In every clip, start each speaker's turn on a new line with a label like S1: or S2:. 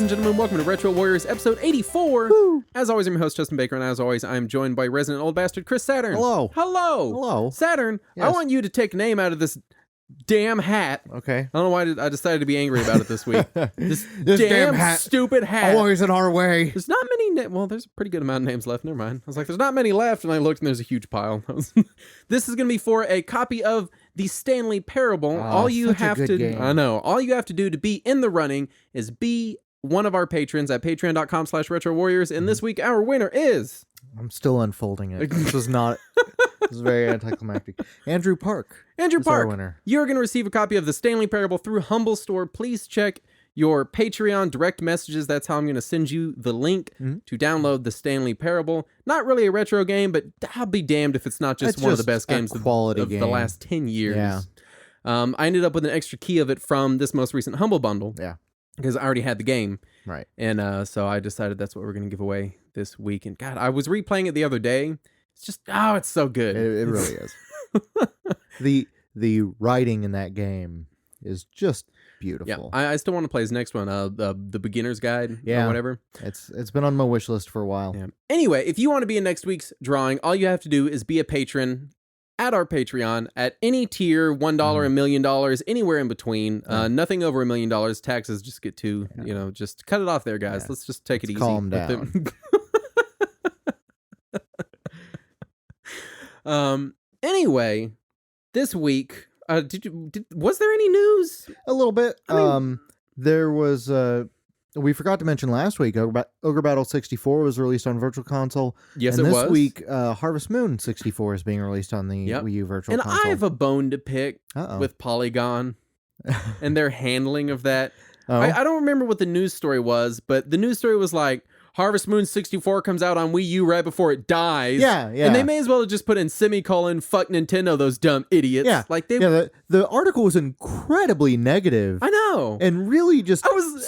S1: and gentlemen, welcome to Retro Warriors episode 84.
S2: Woo.
S1: As always, I'm your host, Justin Baker, and as always, I'm joined by resident old bastard Chris Saturn.
S2: Hello.
S1: Hello.
S2: Hello.
S1: Saturn, I
S2: Yes.
S1: want you to take a name out of this damn hat.
S2: Okay.
S1: I don't know why I decided to be angry about it this week. This
S2: damn hat.
S1: stupid hat.
S2: Always in our way.
S1: There's not many well, there's a pretty good amount of names left. Never mind. I was like, there's not many left, and I looked, and there's a huge pile. This is going to be for a copy of the Stanley Parable. All you
S2: such a
S1: have
S2: good
S1: to
S2: game.
S1: I know. All you have to do to be in the running is be one of our patrons at patreon.com/retrowarriors, and this week our winner is
S2: I'm still unfolding it. This was not. This is very anticlimactic. Andrew Park.
S1: Andrew
S2: is our
S1: Park.
S2: winner.
S1: You're going to receive a copy of the Stanley Parable through Humble Store. Please check your Patreon direct messages. That's how I'm going to send you the link to download the Stanley Parable. Not really a retro game, but I'll be damned if it's not just
S2: It's
S1: one of the
S2: just
S1: best
S2: a
S1: games
S2: quality
S1: of the
S2: game.
S1: last 10 years.
S2: Yeah.
S1: I ended up with an extra key of it from this most recent Humble Bundle.
S2: Yeah.
S1: Because I already had the game.
S2: Right.
S1: And so I decided that's what we're going to give away this week. And God, I was replaying it the other day. It's just, oh, it's so good.
S2: It really is. The writing in that game is just beautiful.
S1: Yeah, I still want to play his next one, the Beginner's Guide or whatever.
S2: It's been on my wish list for a while.
S1: Yeah. Anyway, if you want to be in next week's drawing, all you have to do is be a patron at our Patreon at any tier, $1, $1 million, anywhere in between. Nothing over $1 million. Taxes just get too, just cut it off there, guys.
S2: Yeah.
S1: Let's just take it easy.
S2: Calm down.
S1: Anyway, this week, was there any news?
S2: A little bit.
S1: I mean-
S2: There was. We forgot to mention last week. Ogre Battle 64 was released on Virtual Console.
S1: Yes,
S2: and
S1: it
S2: this
S1: was.
S2: week, Harvest Moon 64 is being released on the Wii U Virtual
S1: And
S2: Console.
S1: I have a bone to pick with Polygon and their handling of that.
S2: Oh.
S1: I don't remember what the news story was, but the news story was like, Harvest Moon 64 comes out on Wii U right before it dies.
S2: Yeah.
S1: And they may as well have just put in semicolon, fuck Nintendo, those dumb idiots.
S2: Yeah.
S1: Like they.
S2: Yeah, the article was incredibly negative.
S1: I know.
S2: And really just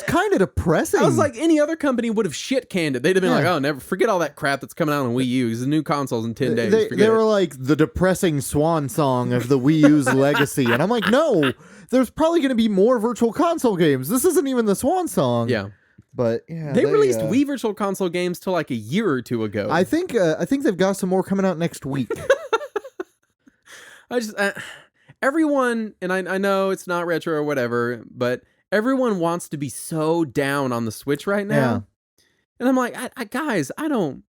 S2: kind of depressing.
S1: I was like, any other company would have shit canned it. They'd have been like, oh, never forget all that crap that's coming out on Wii U. Because the new consoles in 10 days.
S2: They were like the depressing swan song of the Wii U's legacy. And I'm like, no, there's probably going to be more Virtual Console games. This isn't even the swan song.
S1: Yeah.
S2: But yeah,
S1: they released Wii Virtual Console games till like a year or two ago.
S2: I think they've got some more coming out next week.
S1: Everyone, and I know it's not retro or whatever, but everyone wants to be so down on the Switch right now.
S2: Yeah.
S1: And I'm like, guys, I'm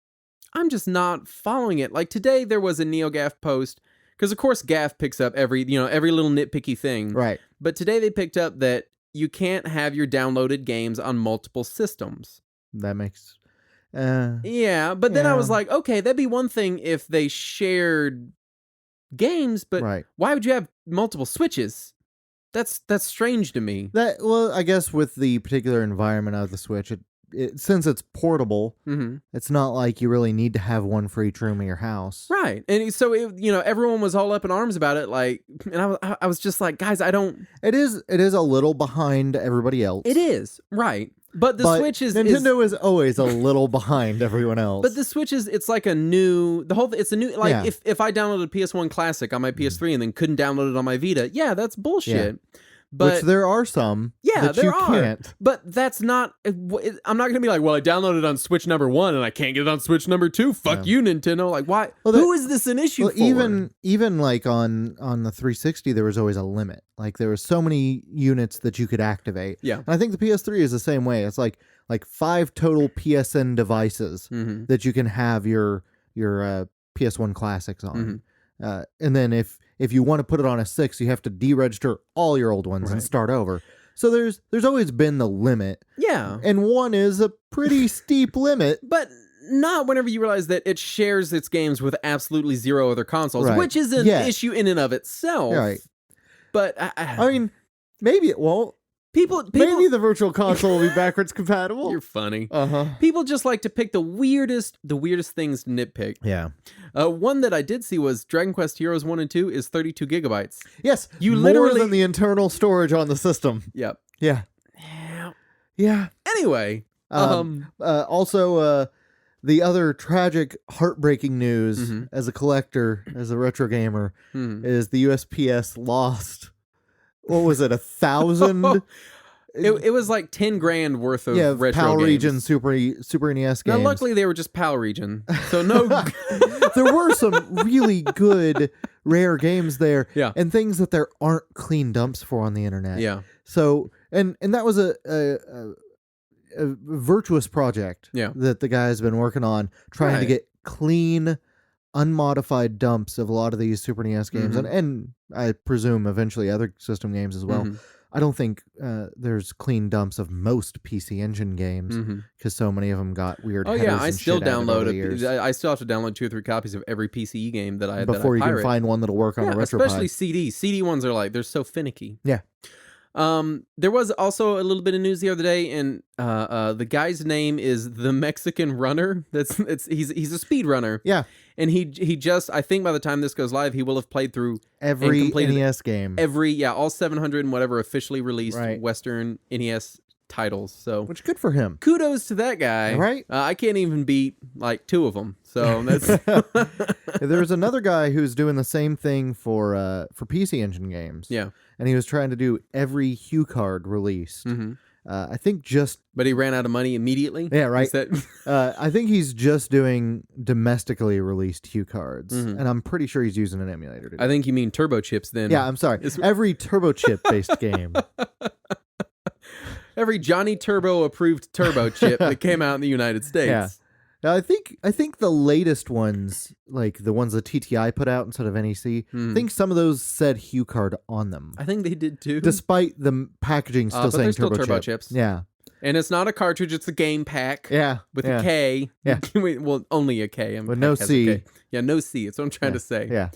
S1: just not following it. Like today there was a NeoGAF post, because of course GAF picks up every little nitpicky thing.
S2: Right.
S1: But today they picked up that you can't have your downloaded games on multiple systems.
S2: That makes...
S1: yeah, but then I was like, okay, that'd be one thing if they shared games, but why would you have multiple Switches? That's strange to me.
S2: Well, I guess with the particular environment of the Switch, since it's portable, it's not like you really need to have one for each room of your house.
S1: Right. And so, everyone was all up in arms about it. Like, and I was just like, guys, I don't...
S2: It is a little behind everybody else.
S1: It is. Right. But the Switch is...
S2: Nintendo is always a little behind everyone else.
S1: But the Switch it's like a new... It's a new... Like, if I downloaded PS1 Classic on my PS3 and then couldn't download it on my Vita, that's bullshit.
S2: Yeah.
S1: But
S2: which there are some that
S1: there
S2: you
S1: are.
S2: can't.
S1: But that's not... I'm not going to be like, well, I downloaded it on Switch number 1 and I can't get it on Switch number 2. Fuck you, Nintendo. Like, why? Well, who is this an issue for?
S2: Even like on the 360, there was always a limit. Like there was so many units that you could activate.
S1: Yeah.
S2: And I think the PS3 is the same way. It's like 5 total PSN devices that you can have your PS1 classics on. And then if you want to put it on a 6, you have to deregister all your old ones and start over. So there's always been the limit.
S1: Yeah.
S2: And 1 is a pretty steep limit.
S1: But not whenever you realize that it shares its games with absolutely 0 other consoles, which is an issue in and of itself.
S2: Right.
S1: But
S2: I mean, maybe it won't.
S1: People,
S2: maybe the Virtual Console will be backwards compatible.
S1: You're funny.
S2: People
S1: just like to pick the weirdest things to nitpick.
S2: Yeah.
S1: One that I did see was Dragon Quest Heroes 1 and 2 is 32 gigabytes.
S2: Yes.
S1: You
S2: more
S1: literally
S2: than the internal storage on the system.
S1: Yep.
S2: Yeah. Yeah.
S1: Anyway.
S2: Also, the other tragic, heartbreaking news as a collector, as a retro gamer, is the USPS lost. What was it? 1,000
S1: It was like 10 grand worth of retro
S2: PAL
S1: games.
S2: Region Super NES games.
S1: Now, luckily, they were just PAL Region, so no.
S2: There were some really good rare games there,
S1: Yeah.
S2: and things that there aren't clean dumps for on the internet.
S1: Yeah.
S2: So, and that was a virtuous project.
S1: Yeah.
S2: That the guy has been working on, trying to get clean, unmodified dumps of a lot of these Super NES games, and I presume eventually other system games as well. I don't think there's clean dumps of most PC Engine games because so many of them got weird.
S1: Oh
S2: headers
S1: yeah, I
S2: and
S1: still
S2: shit out of it over the
S1: download.
S2: years.
S1: I still have to download 2 or 3 copies of every PCE game that I
S2: before
S1: that I
S2: you can find one that'll work on a RetroPie.
S1: especially CDs. CD ones are like they're so finicky.
S2: Yeah.
S1: There was also a little bit of news the other day, and the guy's name is the Mexican Runner. He's a speed runner.
S2: Yeah.
S1: And he just, I think by the time this goes live, he will have played through
S2: every NES game.
S1: All 700 and whatever officially released
S2: Right.
S1: Western NES titles. So,
S2: Which good for him.
S1: kudos to that guy.
S2: Right?
S1: I can't even beat like 2 of them. So that's
S2: There's another guy who's doing the same thing for PC Engine games.
S1: yeah.
S2: And he was trying to do every Hue card released. I think just...
S1: But he ran out of money immediately.
S2: Yeah, right.
S1: Is that-
S2: I think he's just doing domestically released Hue cards. And I'm pretty sure he's using an emulator to do
S1: I think you mean turbo chips then.
S2: Yeah, I'm sorry. Every turbo chip based game.
S1: Every Johnny Turbo approved turbo chip that came out in the United States.
S2: Yeah. Now, I think the latest ones, like the ones that TTI put out instead of NEC, I think some of those said Hue card on them.
S1: I think they did too.
S2: Despite the packaging still
S1: but
S2: saying
S1: they're still
S2: turbo
S1: turbo
S2: chip.
S1: chips.
S2: Yeah.
S1: And it's not a cartridge, it's a game pack.
S2: Yeah.
S1: With a K.
S2: Yeah.
S1: Well, only a K.
S2: But no C.
S1: Yeah, no C. That's what I'm trying to say.
S2: Yeah.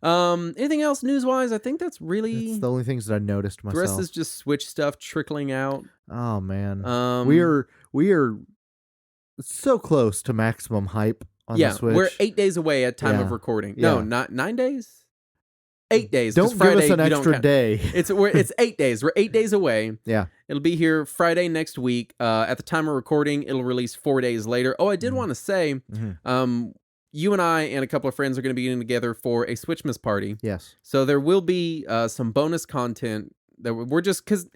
S1: Anything else news-wise? I think that's really...
S2: That's the only things that I noticed myself.
S1: The rest is just Switch stuff trickling out.
S2: Oh, man. We are so close to maximum hype on the Switch.
S1: We're 8 days away at time of recording. No, not 9 days? 8 days.
S2: Don't give us an extra day.
S1: It's 8 days. We're 8 days away.
S2: Yeah.
S1: It'll be here Friday next week. At the time of recording, it'll release 4 days later. Oh, I did want to say, you and I and a couple of friends are going to be getting together for a Switchmas party.
S2: Yes.
S1: So there will be some bonus content that we're just, because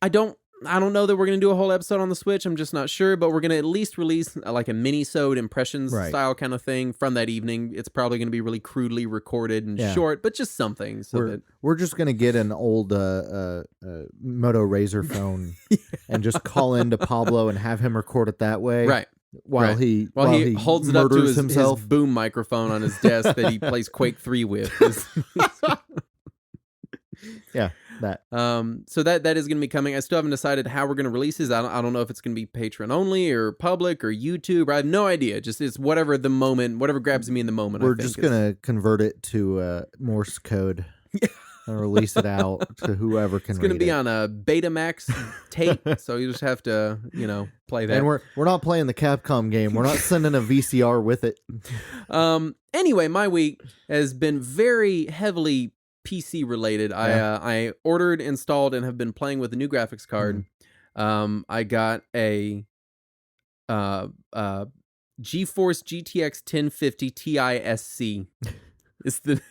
S1: I don't know that we're going to do a whole episode on the Switch. I'm just not sure, but we're going to at least release like a mini-sode impressions style kind of thing from that evening. It's probably going to be really crudely recorded and short, but just something. So
S2: we're just going to get an old Moto Razr phone and just call into Pablo and have him record it that way.
S1: Right.
S2: While he
S1: holds it up to his
S2: himself.
S1: boom microphone on his desk that he plays Quake 3 with.
S2: Yeah. That.
S1: So that is going to be coming. I still haven't decided how we're going to release this. I don't know if it's going to be Patreon only or public or YouTube. I have no idea. Just it's whatever grabs me in the moment.
S2: We're just going to convert it to Morse code and release it out to whoever can.
S1: It's going to be on a Betamax tape, so you just have to, play that.
S2: And we're not playing the Capcom game. We're not sending a VCR with it.
S1: Anyway, my week has been very heavily PC related. I ordered, installed, and have been playing with a new graphics card. I got a GeForce GTX 1050 Ti SC. Is the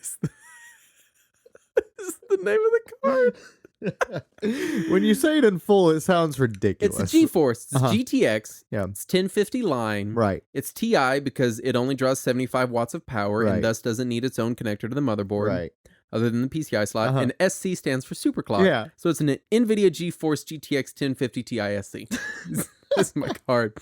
S1: name of the card.
S2: When you say it in full, it sounds ridiculous.
S1: It's a GeForce. It's GTX.
S2: Yeah.
S1: It's 1050 line.
S2: Right.
S1: It's Ti because it only draws 75 watts of power and thus doesn't need its own connector to the motherboard.
S2: Right.
S1: Other than the PCI slot. And SC stands for superclock.
S2: Yeah.
S1: So it's an NVIDIA GeForce GTX 1050 Ti SC. That's my card.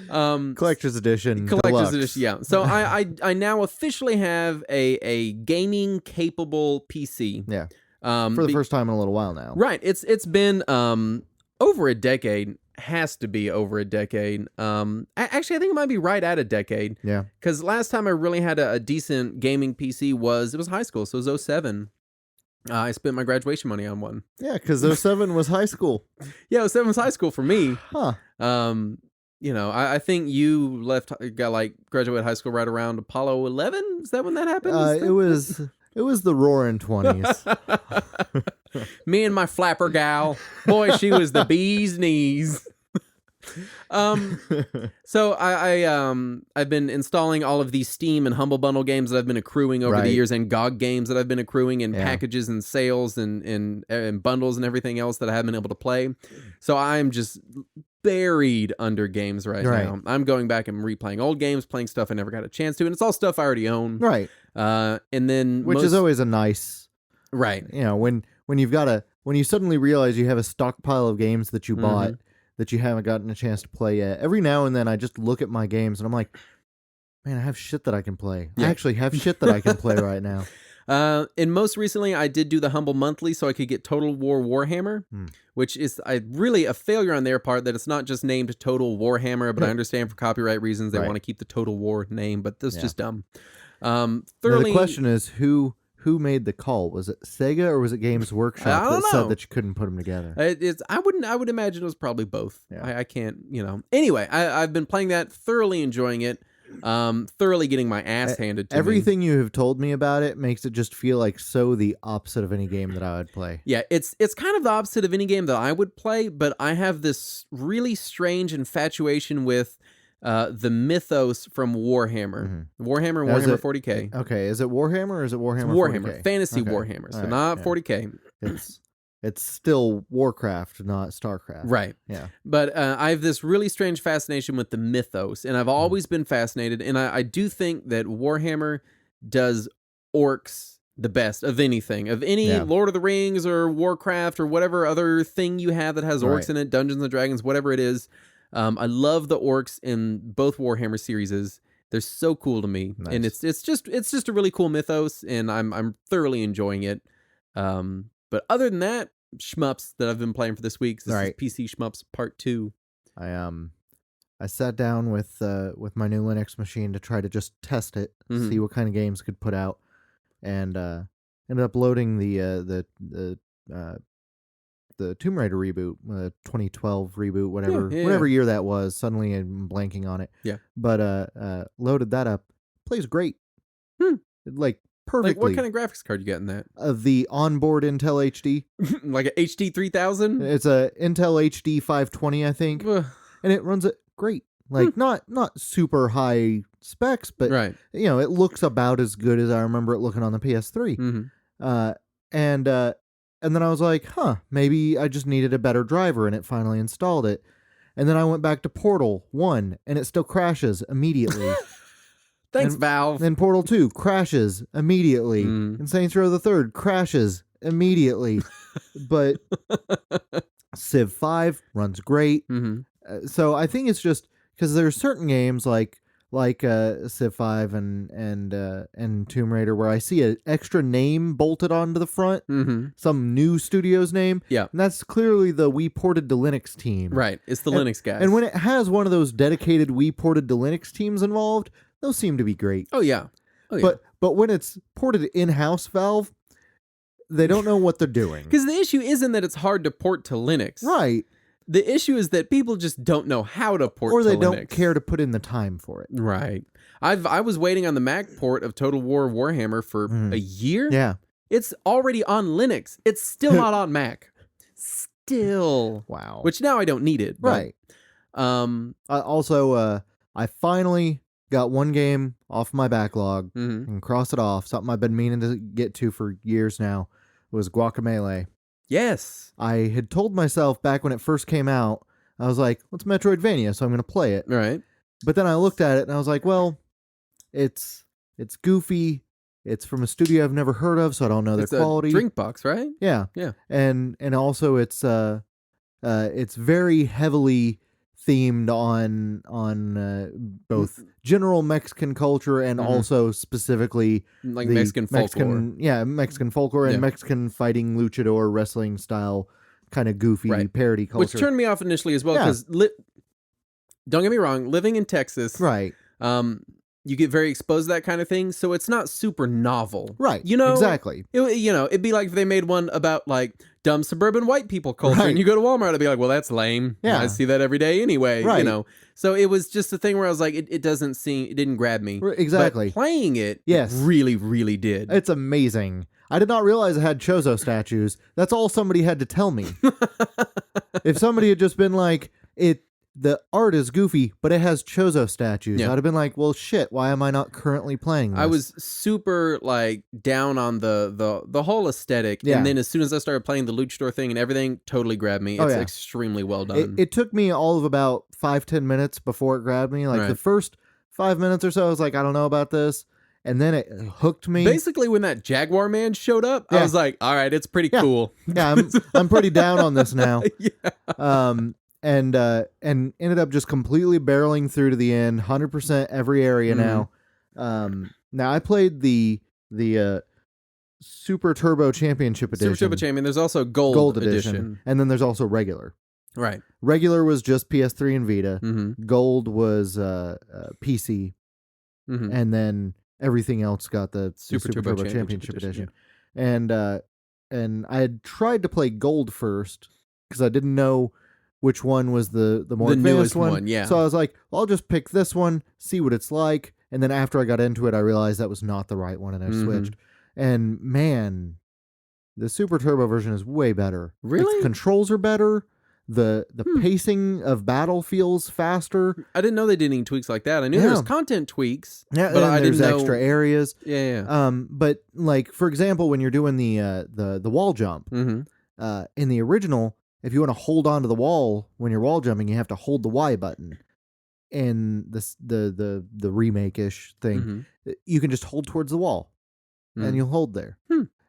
S2: Collector's edition.
S1: Collector's edition, yeah. So I now officially have a gaming capable PC.
S2: Yeah. For the first time in a little while now.
S1: Right. It's been over a decade. Has to be over a decade. Actually, I think it might be right at a decade.
S2: Yeah.
S1: Because last time I really had a decent gaming PC was high school. So it was 07. I spent my graduation money on one.
S2: Yeah, because 07 was high school.
S1: Yeah, 07 was high school for me.
S2: Huh.
S1: I think you graduated high school right around Apollo 11. Is that when that happened?
S2: It was the roaring 20s.
S1: Me and my flapper gal. Boy, she was the bee's knees. So I've been installing all of these Steam and Humble Bundle games that I've been accruing over the years, and GOG games that I've been accruing in packages and sales and bundles and everything else that I haven't been able to play. So I'm just buried under games right now. I'm going back and replaying old games, playing stuff I never got a chance to, and it's all stuff I already own.
S2: Right.
S1: And then
S2: which is always a nice,
S1: right.
S2: You know, when you suddenly realize you have a stockpile of games that you bought that you haven't gotten a chance to play yet. Every now and then I just look at my games and I'm like, man, I have shit that I can play. I actually have shit that I can play right now.
S1: And most recently, I did do the Humble Monthly so I could get Total War Warhammer, which is really a failure on their part that it's not just named Total Warhammer, but I understand for copyright reasons they want to keep the Total War name, but this is just dumb.
S2: The question is, who made the call? Was it Sega or was it Games Workshop that said that you couldn't put them together?
S1: I would imagine it was probably both.
S2: Yeah.
S1: I can't, Anyway, I've been playing that, thoroughly enjoying it. Thoroughly getting my ass handed to me.
S2: Everything you have told me about it makes it just feel like so the opposite of any game that I would play.
S1: Yeah, it's kind of the opposite of any game that I would play, but I have this really strange infatuation with the mythos from Warhammer. Warhammer 40K.
S2: Okay, is it Warhammer or is it Warhammer?
S1: It's Warhammer,
S2: 40K?
S1: fantasy Warhammer, so not 40K.
S2: It's still Warcraft, not StarCraft.
S1: Right.
S2: Yeah.
S1: But I have this really strange fascination with the mythos, and I've always been fascinated, and I do think that Warhammer does orcs the best of anything. Of any Lord of the Rings or Warcraft or whatever other thing you have that has orcs in it, Dungeons & Dragons, whatever it is. I love the orcs in both Warhammer series. They're so cool to me. Nice. And it's just a really cool mythos, and I'm thoroughly enjoying it. But other than that, Shmups that I've been playing for this week. This is PC Shmups Part 2.
S2: I sat down with my new Linux machine to try to just test it, see what kind of games could put out, and ended up loading the Tomb Raider reboot, 2012 reboot, whatever year that was. Suddenly I'm blanking on it.
S1: Yeah.
S2: But loaded that up. Plays great. Like perfectly.
S1: Like, what kind of graphics card you got in that?
S2: The onboard Intel HD.
S1: Like a HD 3000?
S2: It's a Intel HD 520, I think. And it runs it great. Like, not super high specs, but, it looks about as good as I remember it looking on the PS3. And then I was like, maybe I just needed a better driver, and it finally installed it. And then I went back to Portal 1, and it still crashes immediately.
S1: Thanks, Valve.
S2: Then Portal 2 crashes immediately. And Saints Row the 3rd crashes immediately. But Civ 5 runs great. So I think it's just because there's certain games like Civ 5 and Tomb Raider where I see an extra name bolted onto the front, some new studio's name.
S1: Yeah.
S2: And that's clearly the We Ported to Linux team.
S1: Right. It's the Linux guys.
S2: And when it has one of those dedicated We Ported to Linux teams involved, those seem to be great.
S1: Oh, yeah.
S2: But when it's ported in-house Valve, they don't know what they're doing.
S1: Because the issue isn't that it's hard to port to Linux.
S2: Right.
S1: The issue is that people just don't know how to port to Linux.
S2: Or they don't care to put in the time for it.
S1: Right. I was waiting on the Mac port of Total War Warhammer for a year.
S2: Yeah.
S1: It's already on Linux. It's still not on Mac. Still.
S2: Wow.
S1: Which now I don't need it.
S2: Right. Also, I finally got one game off my backlog and crossed it off. Something I've been meaning to get to for years now. It was Guacamelee.
S1: Yes.
S2: I had told myself back when it first came out, I was like, well, it's Metroidvania, so I'm going to play it.
S1: Right.
S2: But then I looked at it and I was like, well, it's goofy. It's from a studio I've never heard of, so I don't know their quality.
S1: Drinkbox, right?
S2: Yeah.
S1: Yeah.
S2: And also it's very heavily themed on both general Mexican culture and also specifically
S1: like Mexican folklore.
S2: Mexican folklore and Mexican fighting luchador wrestling style kind of goofy parody culture.
S1: Which turned me off initially as well because don't get me wrong, living in Texas,
S2: right?
S1: You get very exposed to that kind of thing, so it's not super novel.
S2: Right. Exactly.
S1: It'd be like if they made one about like dumb suburban white people culture and you go to Walmart, I'd be like, well, that's lame.
S2: Yeah.
S1: I see that every day anyway.
S2: Right.
S1: So it was just a thing where I was like, it didn't grab me.
S2: Exactly.
S1: But playing it,
S2: yes,
S1: really, really did.
S2: It's amazing. I did not realize it had Chozo statues. That's all somebody had to tell me. If somebody had just been like, the art is goofy, but it has Chozo statues.
S1: Yeah.
S2: I'd have been like, well, shit, why am I not currently playing this?
S1: I was super like down on the whole aesthetic,
S2: Yeah.
S1: and then as soon as I started playing the luchador thing and everything, totally grabbed me. It's extremely well done.
S2: It took me all of about 5-10 minutes before it grabbed me. Like the first 5 minutes or so, I was like, I don't know about this. And then it hooked me.
S1: Basically, when that Jaguar man showed up, I was like, all right, it's pretty cool.
S2: Yeah, I'm pretty down on this now.
S1: Yeah.
S2: And ended up just completely barreling through to the end, 100% every area now. Now I played the Super Turbo Championship Edition.
S1: Super Turbo Champion. There's also Gold Edition.
S2: And then there's also regular.
S1: Right.
S2: Regular was just PS3 and Vita. Gold was PC. And then everything else got the Super Turbo Championship Edition. Yeah. And I had tried to play Gold first because I didn't know which one was the more advanced one.
S1: Yeah.
S2: So I was like, well, I'll just pick this one, see what it's like. And then after I got into it, I realized that was not the right one, and I switched. And man, the Super Turbo version is way better.
S1: Really?
S2: Its controls are better. The pacing of battle feels faster.
S1: I didn't know they did any tweaks like that. I knew there was content tweaks,
S2: but
S1: I didn't know
S2: extra areas.
S1: Yeah.
S2: But like for example, when you're doing the wall jump, in the original, if you want to hold onto the wall when you're wall jumping, you have to hold the Y button. In this the remake-ish thing, you can just hold towards the wall, and you'll hold there.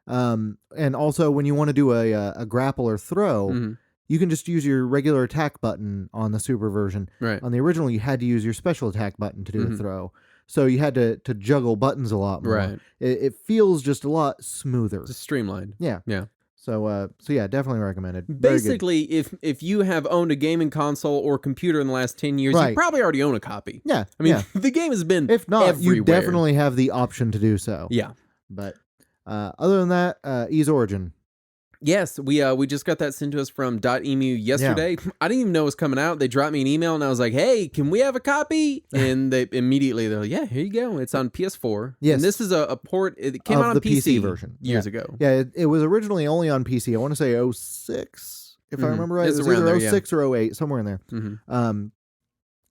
S2: And also when you want to do a grapple or throw, you can just use your regular attack button on the Super version.
S1: Right.
S2: On the original, you had to use your special attack button to do a throw. So you had to juggle buttons a lot more.
S1: Right.
S2: It feels just a lot smoother.
S1: Just streamlined.
S2: Yeah.
S1: Yeah.
S2: So yeah, definitely recommended.
S1: Basically, if you have owned a gaming console or computer in the last 10 years, you probably already own a copy.
S2: Yeah.
S1: I mean, the game has been
S2: if not,
S1: everywhere.
S2: you definitely have the option to do so.
S1: Yeah.
S2: But other than that, Ease Origin.
S1: Yes, we just got that sent to us from .emu yesterday. Yeah. I didn't even know it was coming out. They dropped me an email and I was like, "Hey, can we have a copy?" And they they're like, "Yeah, here you go. It's on PS4."
S2: Yes,
S1: and this is a port. It came out on
S2: the
S1: PC
S2: version
S1: years ago.
S2: Yeah, it was originally only on PC. I want to say 06, if I remember right.
S1: It's
S2: it was
S1: around
S2: either
S1: there,
S2: 06 or 08, somewhere in there.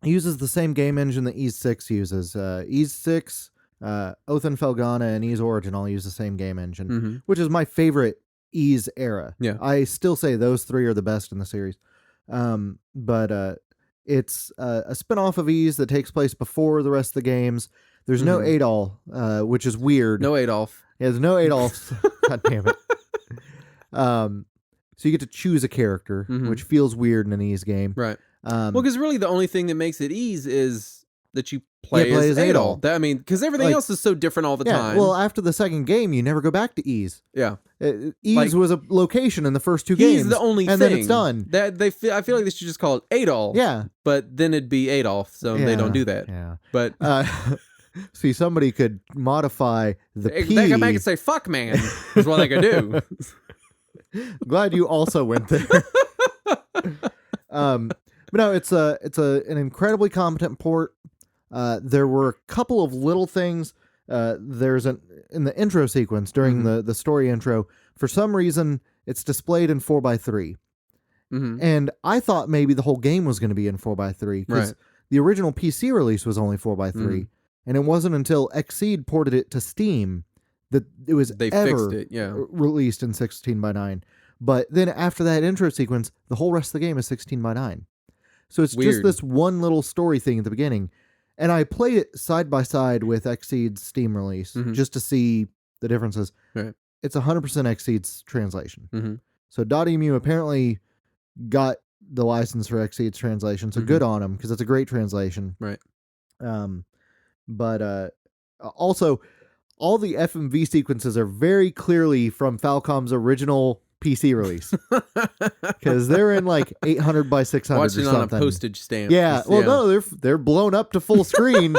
S2: It uses the same game engine that Ease 6 uses. Ease 6, Oath and Felghana, and Ease Origin all use the same game engine, which is my favorite Ease era.
S1: Yeah,
S2: I still say those three are the best in the series. But it's a spin-off of Ease that takes place before the rest of the games. There's no Adol, which is weird.
S1: No Adolf.
S2: Yeah, there's no Adolf. God damn it. So you get to choose a character, which feels weird in an Ease game.
S1: Right. Well, because really the only thing that makes it Ease is that you play as Adol. I mean, because everything else is so different all the time.
S2: Well, after the second game, you never go back to Ease.
S1: Yeah.
S2: Ease was a location in the first two games.
S1: He's the only thing.
S2: And then it's done.
S1: I feel like they should just call it Adol.
S2: Yeah.
S1: But then it'd be Adolf, so they don't do that.
S2: Yeah.
S1: But
S2: see, somebody could modify the P.
S1: They come back and say, "Fuck, man." Is what they could do.
S2: Glad you also went there. But no, it's an incredibly competent port. There were a couple of little things. There's in the intro sequence during the story intro. For some reason, it's displayed in 4:3, and I thought maybe the whole game was going to be in 4:3 because the original PC release was only 4:3, and it wasn't until Xseed ported it to Steam that it was
S1: fixed it,
S2: released in 16:9. But then after that intro sequence, the whole rest of the game is 16:9. So it's just this one little story thing at the beginning. And I played it side by side with Xseed's Steam release just to see the differences.
S1: Right.
S2: It's 100% Xseed's translation. So .emu apparently got the license for Xseed's translation. So good on them because it's a great translation.
S1: Right.
S2: But also, all the FMV sequences are very clearly from Falcom's original PC release because they're in like 800 by 600
S1: watching
S2: or something.
S1: On a postage stamp.
S2: Yeah. Well, no, they're blown up to full screen.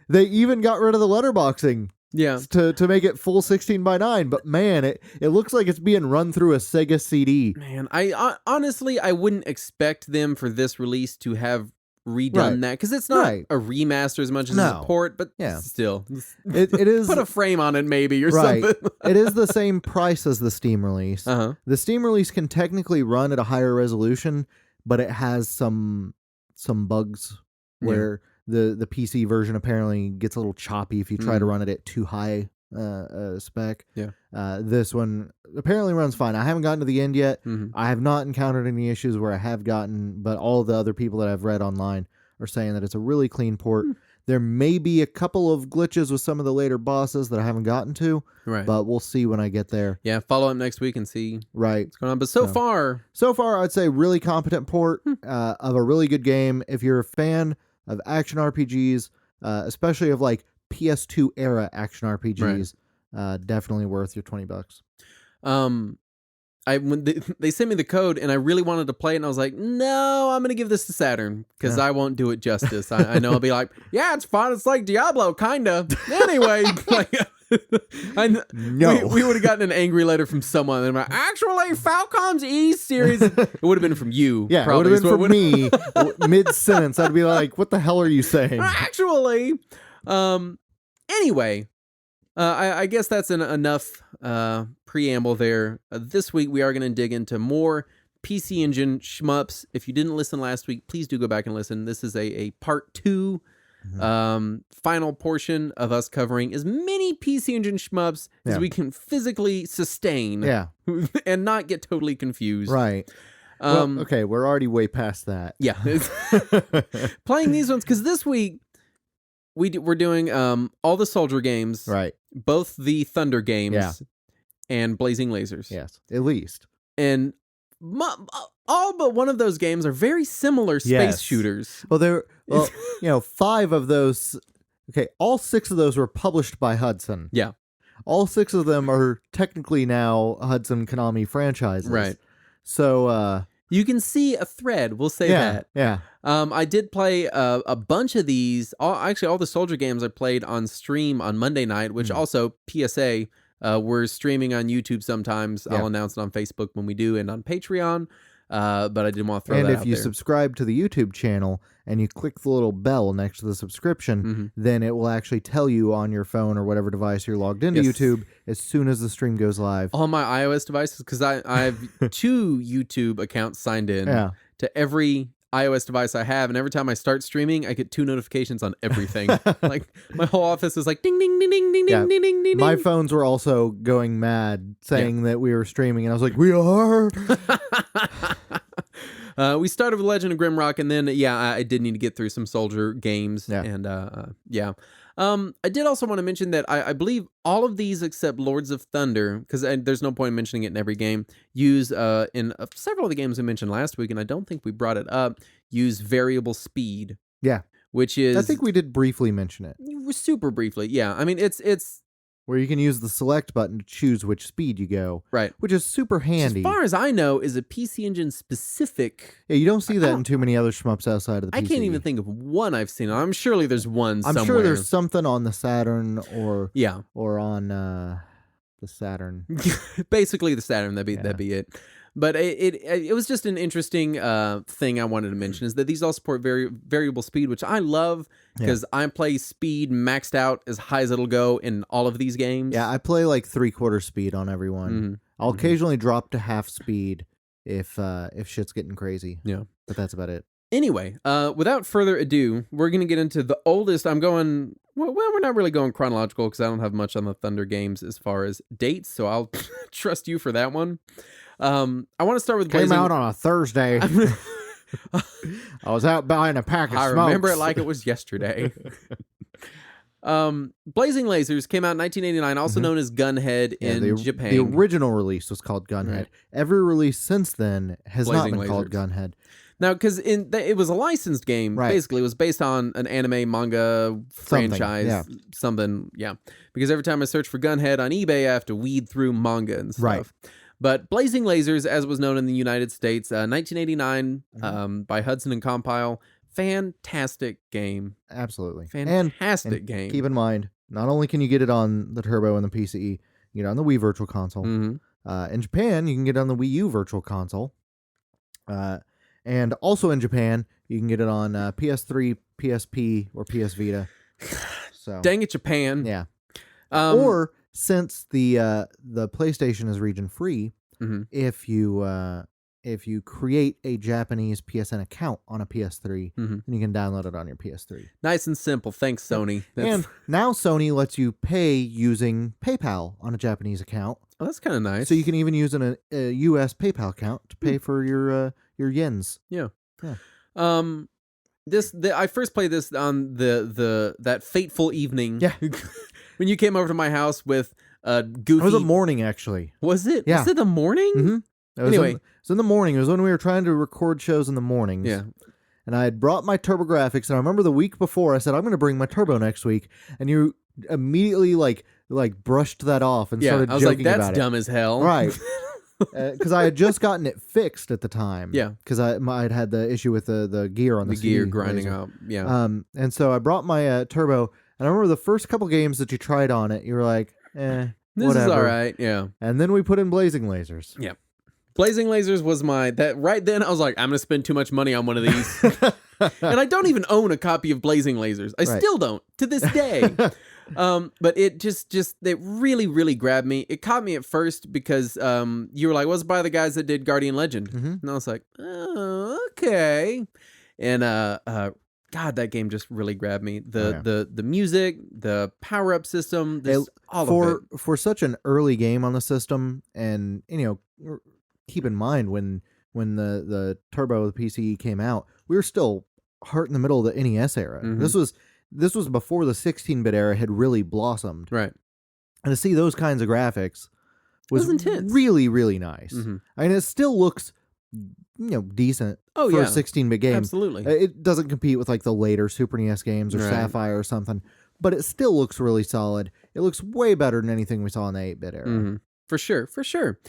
S2: They even got rid of the letterboxing.
S1: Yeah.
S2: To make it full 16:9. But man, it looks like it's being run through a Sega CD.
S1: Man, I honestly I wouldn't expect them for this release to have redone that because it's not a remaster as much as a port, but still,
S2: it is
S1: put a frame on it maybe or something.
S2: It is the same price as the Steam release. The Steam release can technically run at a higher resolution, but it has some bugs where the PC version apparently gets a little choppy if you try to run it at too high spec.
S1: Yeah.
S2: This one apparently runs fine. I haven't gotten to the end yet. I have not encountered any issues where I have gotten, but all the other people that I've read online are saying that it's a really clean port. There may be a couple of glitches with some of the later bosses that I haven't gotten to, but we'll see when I get there.
S1: Yeah, follow up next week and see
S2: what's
S1: going on. But so far,
S2: I'd say really competent port of a really good game. If you're a fan of action RPGs, especially of like PS2 era action RPGs, definitely worth your $20.
S1: When they sent me the code and I really wanted to play it, and I was like, no, I'm going to give this to Saturn because I won't do it justice. I know I'll be like, yeah, it's fun. It's like Diablo, kind of. Anyway, we would have gotten an angry letter from someone. And I'm like, actually, Falcom's E series. It would have been from you.
S2: Yeah,
S1: probably.
S2: It would have been from me mid-sentence. I'd be like, what the hell are you saying?
S1: Actually. Anyway. I guess that's enough preamble there. This week, we are going to dig into more PC Engine shmups. If you didn't listen last week, please do go back and listen. This is a part 2, final portion of us covering as many PC Engine shmups as we can physically sustain and not get totally confused.
S2: Right. Well, okay, we're already way past that.
S1: Yeah. Playing these ones, because this week, we're doing all the Soldier games, both the Thunder games, and Blazing Lasers.
S2: Yes, at least.
S1: And all but one of those games are very similar space shooters.
S2: Well, 5 of those. Okay, all 6 of those were published by Hudson.
S1: Yeah,
S2: all 6 of them are technically now Hudson Konami franchises.
S1: Right.
S2: So
S1: you can see a thread. We'll say that.
S2: Yeah.
S1: I did play a bunch of these. All the Soldier games I played on stream on Monday night, which also PSA. We're streaming on YouTube sometimes. I'll announce it on Facebook when we do, and on Patreon. But I didn't want to throw that out there.
S2: And if you subscribe to the YouTube channel and you click the little bell next to the subscription, then it will actually tell you on your phone or whatever device you're logged into YouTube as soon as the stream goes live.
S1: On my iOS devices, because I have 2 YouTube accounts signed in to every iOS device I have, and every time I start streaming, I get 2 notifications on everything. Like my whole office is like ding ding ding ding ding ding ding ding ding.
S2: My phones were also going mad saying that we were streaming, and I was like, we are.
S1: We started with Legend of Grimrock, and then I did need to get through some Soldier games, and I did also want to mention that I believe all of these except Lords of Thunder, because there's no point in mentioning it in every game, use in several of the games we mentioned last week, and I don't think we brought it up, use variable speed.
S2: Yeah.
S1: Which is...
S2: I think we did briefly mention it.
S1: Super briefly, yeah. I mean, it's...
S2: Where you can use the select button to choose which speed you go.
S1: Right.
S2: Which is super handy.
S1: As far as I know, is a PC Engine specific...
S2: Yeah, you don't see that in too many other shmups outside of the PC.
S1: I can't even think of one I've seen. I'm surely there's one somewhere.
S2: I'm sure there's something on the Saturn or on the Saturn.
S1: Basically the Saturn, that'd be it. But it was just an interesting thing I wanted to mention, is that these all support variable speed, which I love because I play speed maxed out as high as it'll go in all of these games.
S2: Yeah, I play like 3/4 speed on everyone. I'll occasionally drop to half speed if shit's getting crazy.
S1: Yeah,
S2: but that's about it.
S1: Anyway, without further ado, we're gonna get into the oldest. I'm going. Well, we're not really going chronological because I don't have much on the Thunder games as far as dates, so I'll trust you for that one. I want to start with
S2: Came out on a Thursday. I was out buying a pack of smokes.
S1: I remember it like it was yesterday. Blazing Lasers came out in 1989, also known as Gunhead in Japan.
S2: The original release was called Gunhead. Right. Every release since then has
S1: Blazing
S2: not been called Gunhead.
S1: Now, because it was a licensed game, basically. It was based on an anime, manga, franchise, something. Because every time I search for Gunhead on eBay, I have to weed through manga and stuff. Right. But Blazing Lasers, as was known in the United States, 1989, by Hudson and Compile. Fantastic game.
S2: Absolutely.
S1: Fantastic game.
S2: Keep in mind, not only can you get it on the Turbo and the PCE, you get it on the Wii Virtual Console. In Japan, you can get it on the Wii U Virtual Console. And also in Japan, you can get it on PS3, PSP, or PS Vita. So
S1: dang it, Japan.
S2: Yeah. Or since the PlayStation is region free, if you if you create a Japanese PSN account on a PS3, then you can download it on your PS3.
S1: Nice and simple. Thanks, Sony.
S2: And now Sony lets you pay using PayPal on a Japanese account.
S1: Oh, that's kind of nice.
S2: So you can even use a US PayPal account to pay for your yens.
S1: Yeah. I first played this on that fateful evening.
S2: Yeah.
S1: When you came over to my house with Goofy.
S2: It was a morning, actually.
S1: Was it?
S2: Yeah.
S1: Was it the morning?
S2: Mm-hmm.
S1: Anyway.
S2: It was in the morning. It was when we were trying to record shows in the mornings.
S1: Yeah.
S2: And I had brought my TurboGrafx, and I remember the week before I said, I'm going to bring my Turbo next week. And you immediately like brushed that off and started
S1: I was
S2: joking
S1: like, that's
S2: about it.
S1: dumb as hell.
S2: Right. Because I had just gotten it fixed at the time.
S1: Yeah.
S2: Because I'd had the issue with the gear on the
S1: gear
S2: CD
S1: grinding
S2: laser.
S1: out. Yeah.
S2: And so I brought my Turbo, and I remember the first couple games that you tried on it, you were like,
S1: this
S2: whatever.
S1: is all right. Yeah.
S2: And then we put in Blazing Lasers.
S1: Yeah. Blazing Lasers was right then I was like, I'm going to spend too much money on one of these. And I don't even own a copy of Blazing Lasers. I still don't to this day. But it it really, really grabbed me. It caught me at first because you were like, well, it's by the guys that did Guardian Legend. And I was like, oh, okay. And God, that game just really grabbed me. The music, the power-up system, all of it.
S2: For such an early game on the system, and keep in mind when the Turbo, the PCE came out, we were still hurt in the middle of the NES era. This was before the 16-bit era had really blossomed.
S1: Right.
S2: And to see those kinds of graphics was
S1: intense.
S2: Really, really nice. I mean, it still looks, decent for a 16-bit game.
S1: Absolutely.
S2: It doesn't compete with like the later Super NES games or Sapphire or something, but it still looks really solid. It looks way better than anything we saw in the 8-bit era.
S1: For sure.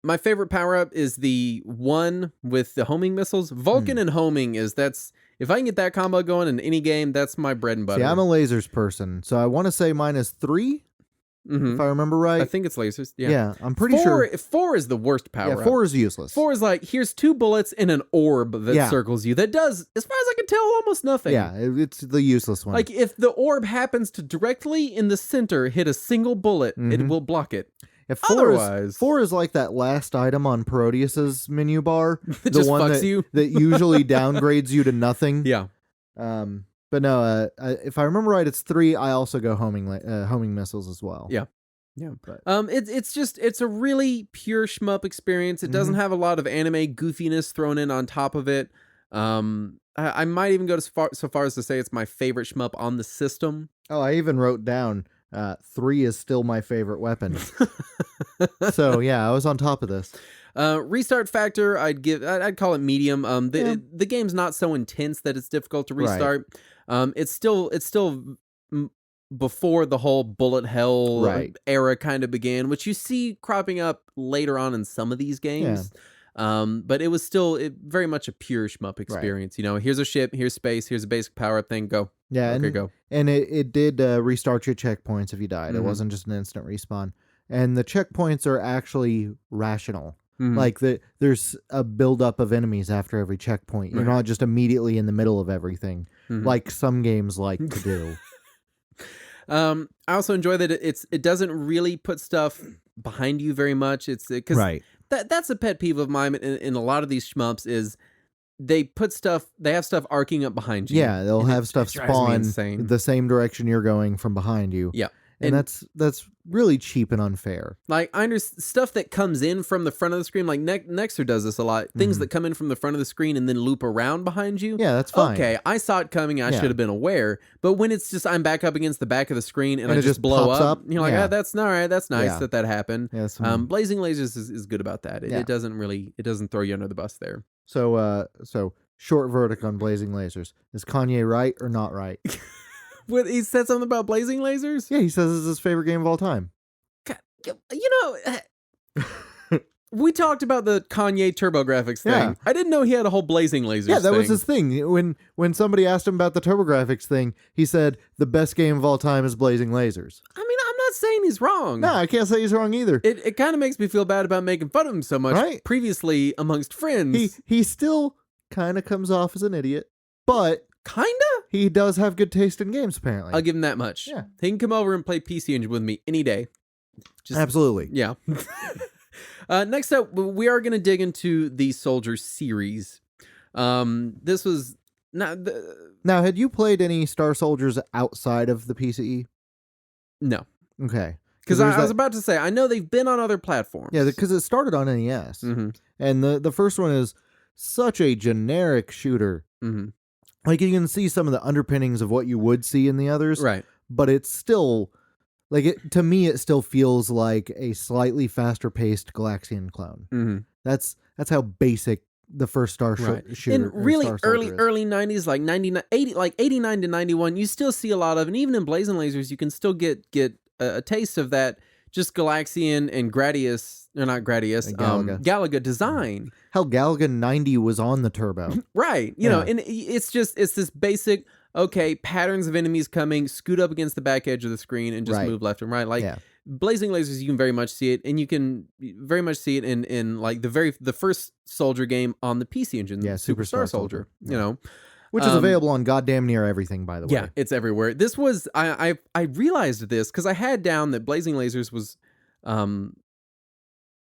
S1: My favorite power-up is the one with the homing missiles. Vulcan and homing if I can get that combo going in any game, that's my bread and butter.
S2: See, I'm a lasers person, so I want to say mine is 3, if I remember right.
S1: I think it's lasers. Yeah,
S2: yeah, I'm pretty sure.
S1: 4 is the worst power-up.
S2: Yeah, 4 is useless.
S1: 4 is like, here's 2 bullets and an orb that circles you. That does, as far as I can tell, almost nothing.
S2: Yeah, it's the useless one.
S1: Like, if the orb happens to directly in the center hit a single bullet, it will block it.
S2: If
S1: Otherwise,
S2: 4 is like that last item on Proteus's menu bar,
S1: the just
S2: one
S1: fucks you.
S2: that usually downgrades you to nothing.
S1: Yeah.
S2: But no, if I remember right, it's 3. I also go homing missiles as well.
S1: Yeah. Yeah. But. It's a really pure shmup experience. It doesn't have a lot of anime goofiness thrown in on top of it. I might even go so far as to say it's my favorite shmup on the system. Oh,
S2: I even wrote down 3 is still my favorite weapon. So yeah, I was on top of this.
S1: Restart factor, I'd call it medium. The game's not so intense that it's difficult to restart. Right. It's still before the whole bullet hell era kind of began, which you see cropping up later on in some of these games. Yeah. But it was still very much a pure shmup experience. Right. Here's a ship, here's space, here's a basic power-up thing, go.
S2: Yeah,
S1: okay, go.
S2: And it did restart your checkpoints if you died. It wasn't just an instant respawn. And the checkpoints are actually rational. Like there's a buildup of enemies after every checkpoint. You're not just immediately in the middle of everything, like some games like to do.
S1: I also enjoy that it doesn't really put stuff behind you very much. It's because that's a pet peeve of mine in a lot of these shmups is they have stuff arcing up behind you.
S2: Yeah, they'll have stuff spawn the same direction you're going from behind you.
S1: Yeah.
S2: And that's really cheap and unfair.
S1: Like, I understand stuff that comes in from the front of the screen, like Nexter does this a lot. Things that come in from the front of the screen and then loop around behind you.
S2: Yeah, that's fine.
S1: Okay, I saw it coming. I should have been aware. But when it's just I'm back up against the back of the screen and I just blow up, you're like, that's all right. That's nice that happened. Yeah, Blazing Lasers is good about that. It doesn't throw you under the bus there.
S2: So short verdict on Blazing Lasers: is Kanye right or not right?
S1: What, he said something about Blazing Lasers?
S2: Yeah, he says it's his favorite game of all time.
S1: God, we talked about the Kanye TurboGrafx thing. Yeah. I didn't know he had a whole Blazing Lasers thing.
S2: Yeah, that was his thing. When somebody asked him about the TurboGrafx thing, he said the best game of all time is Blazing Lasers.
S1: I mean, I'm not saying he's wrong.
S2: No, I can't say he's wrong either.
S1: It kind of makes me feel bad about making fun of him so much previously amongst friends.
S2: He still kind of comes off as an idiot, but...
S1: Kinda?
S2: He does have good taste in games, apparently.
S1: I'll give him that much. Yeah. He can come over and play PC Engine with me any day.
S2: Absolutely.
S1: Yeah. Next up, we are going to dig into the Soldier series. This was not
S2: Now, had you played any Star Soldiers outside of the PCE?
S1: No.
S2: Okay.
S1: Because I was about to say, I know they've been on other platforms.
S2: Yeah, because it started on NES.
S1: Mm-hmm.
S2: And the first one is such a generic shooter.
S1: Mm-hmm.
S2: Like, you can see some of the underpinnings of what you would see in the others.
S1: Right.
S2: But it's still, like, to me, it still feels like a slightly faster paced Galaxian clone.
S1: Mm-hmm.
S2: That's how basic the first Star shooter
S1: in really
S2: Star Soldier is.
S1: early 90s, like 99, 80, like 89 to 91, you still see a lot of, and even in Blazing Lasers, you can still get a taste of that just Galaxian and Gradius, or not Gradius, Galaga design.
S2: Hell, Galaga 90 was on the turbo.
S1: Right. You know, and it's this basic, okay, patterns of enemies coming, scoot up against the back edge of the screen and just move left and right. Like Blazing Lasers, you can very much see it, and you can very much see it in like the first Soldier game on the PC Engine, Superstar Soldier. You know,
S2: which is available on goddamn near everything, by the way.
S1: Yeah, it's everywhere. This was I realized this because I had down that Blazing Lasers was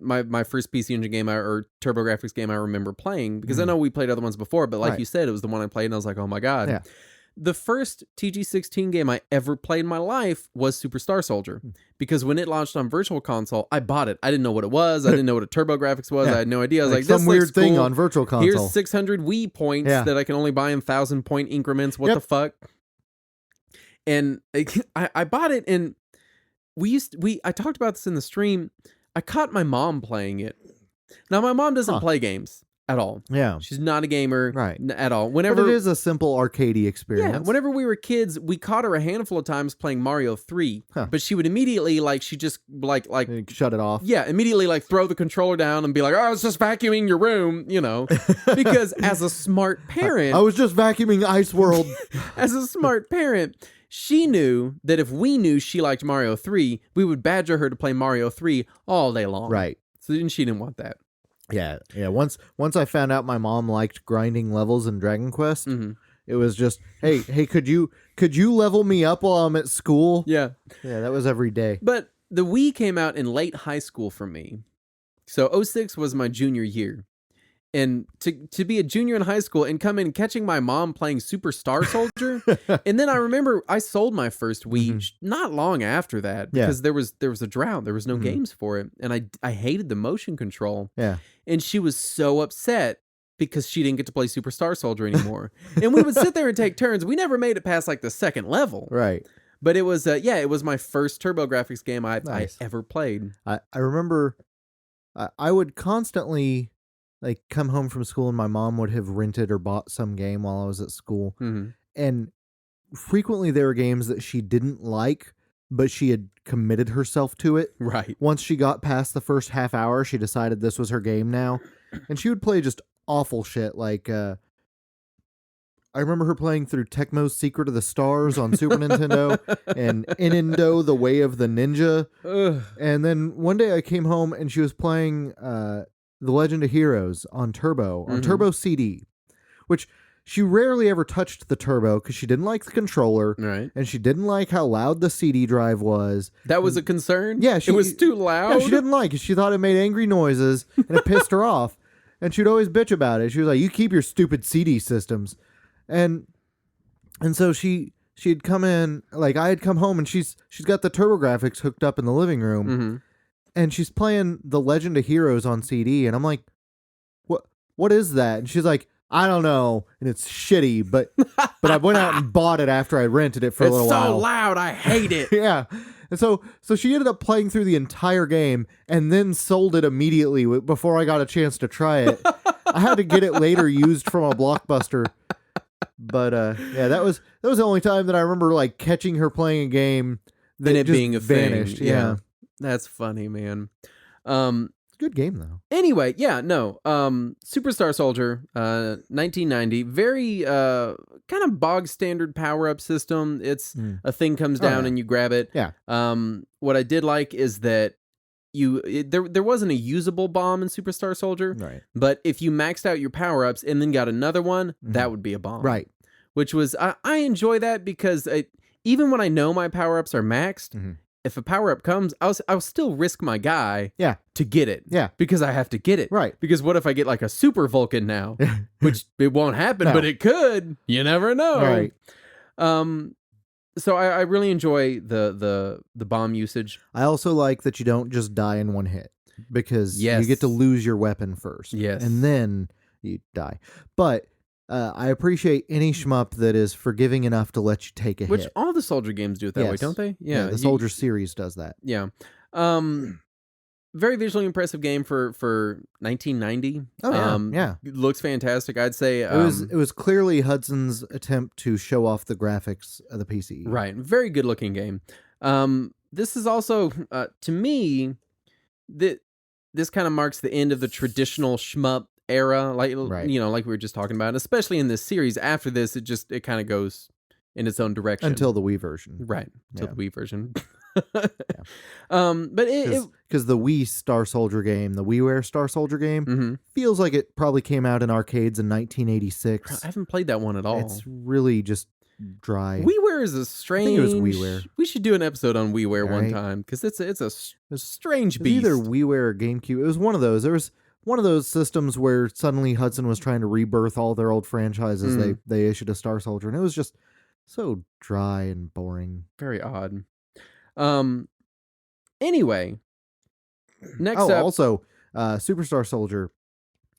S1: my first PC Engine game or TurboGrafx game I remember playing, because I know we played other ones before, but like you said, it was the one I played, and I was like, oh my god. Yeah. The first TG16 game I ever played in my life was Superstar Soldier, because when it launched on Virtual Console, I bought it. I didn't know what it was. I didn't know what a TurboGrafx was. I had no idea. I was like,
S2: some weird thing on Virtual Console.
S1: Here's 600 Wii points that I can only buy in 1,000-point increments. What the fuck? And I bought it, and I talked about this in the stream. I caught my mom playing it. Now, my mom doesn't play games at all. Yeah. She's not a gamer at all.
S2: But it is a simple arcadey experience.
S1: Yeah. Whenever we were kids, we caught her a handful of times playing Mario 3. But she would immediately, she just,
S2: shut it off.
S1: Yeah. Immediately, throw the controller down and be like, oh, I was just vacuuming your room, you know. Because as a smart parent...
S2: I was just vacuuming Ice World.
S1: As a smart parent... She knew that if we knew she liked Mario 3, we would badger her to play Mario 3 all day long.
S2: Right.
S1: So she didn't want that.
S2: Yeah. Once I found out my mom liked grinding levels in Dragon Quest, it was just, hey, could you level me up while I'm at school? Yeah. Yeah, that was every day.
S1: But the Wii came out in late high school for me. So 2006 was my junior year. And to be a junior in high school and come in catching my mom playing Superstar Soldier. And then I remember I sold my first Wii not long after that, because there was a drought. There was no games for it. And I hated the motion control. Yeah. And she was so upset because she didn't get to play Superstar Soldier anymore. And we would sit there and take turns. We never made it past the second level. Right. But it was it was my first TurboGrafx game I ever played.
S2: I remember I would constantly come home from school, and my mom would have rented or bought some game while I was at school. And frequently there were games that she didn't like, but she had committed herself to it. Right. Once she got past the first half hour, she decided this was her game now. And she would play just awful shit. I remember her playing through Tecmo's Secret of the Stars on Super Nintendo and Inindo, The Way of the Ninja. And then one day I came home and she was playing The Legend of Heroes on Turbo, on Turbo CD, which she rarely ever touched the Turbo because she didn't like the controller, right? And she didn't like how loud the CD drive was.
S1: That was a concern?
S2: Yeah.
S1: It was too loud?
S2: Yeah, she didn't like it. She thought it made angry noises, and it pissed her off. And she'd always bitch about it. She was like, you keep your stupid CD systems. And so she'd come in, I had come home, and she's got the TurboGrafx hooked up in the living room. And she's playing The Legend of Heroes on CD, and I'm like, what is that? And she's like, I don't know, and it's shitty, but I went out and bought it after I rented it for a little while.
S1: It's so loud, I hate it.
S2: Yeah. And so she ended up playing through the entire game and then sold it immediately before I got a chance to try it. I had to get it later used from a Blockbuster. But that was the only time that I remember catching her playing a game that
S1: and it
S2: just
S1: being a
S2: vanished.
S1: Thing. Yeah. That's funny, man.
S2: Good game though.
S1: Anyway, Superstar Soldier, 1990, very kind of bog standard power up system. It's a thing comes down and you grab it. Yeah. What I did like is that there wasn't a usable bomb in Superstar Soldier, right? But if you maxed out your power ups and then got another one, that would be a bomb, right? Which was I enjoy that because even when I know my power ups are maxed. if a power up comes, I'll still risk my guy
S2: Yeah.
S1: to get it.
S2: Yeah.
S1: Because I have to get it.
S2: Right.
S1: Because what if I get like a super Vulcan now? Which it won't happen,
S2: No.
S1: but it could. You never know.
S2: Right.
S1: So I really enjoy the bomb usage.
S2: I also like that you don't just die in one hit, because
S1: Yes.
S2: you get to lose your weapon first.
S1: Yes.
S2: And then you die. But I appreciate any shmup that is forgiving enough to let you take a
S1: Which
S2: hit.
S1: all the Soldier games do it that way,
S2: Yes.
S1: don't they?
S2: Yeah, the Soldier series does that.
S1: Yeah. Very visually impressive game for 1990.
S2: Oh yeah, yeah.
S1: It looks fantastic. I'd say
S2: It was clearly Hudson's attempt to show off the graphics of the PC.
S1: right. Very good looking game. This is also to me this kind of marks the end of the traditional shmup era, like
S2: Right.
S1: like we were just talking about. Especially in this series. After this, it kind of goes in its own direction
S2: Until the Wii version.
S1: right. Until
S2: Yeah.
S1: the Wii version.
S2: Yeah.
S1: But
S2: because the Wii Star Soldier game, the WiiWare Star Soldier game,
S1: mhm.
S2: feels like it probably came out in arcades in 1986.
S1: I haven't played that one at all.
S2: It's really just dry.
S1: WiiWare is a strange.
S2: I think it was WiiWare.
S1: We should do an episode on WiiWare one
S2: Right.
S1: time because it's a strange
S2: It was
S1: beast.
S2: either WiiWare or GameCube. It was one of those. There was one of those systems where suddenly Hudson was trying to rebirth all their old franchises. They issued a Star Soldier, and it was just so dry and boring.
S1: Very odd. Anyway, next up.
S2: Also, Superstar Soldier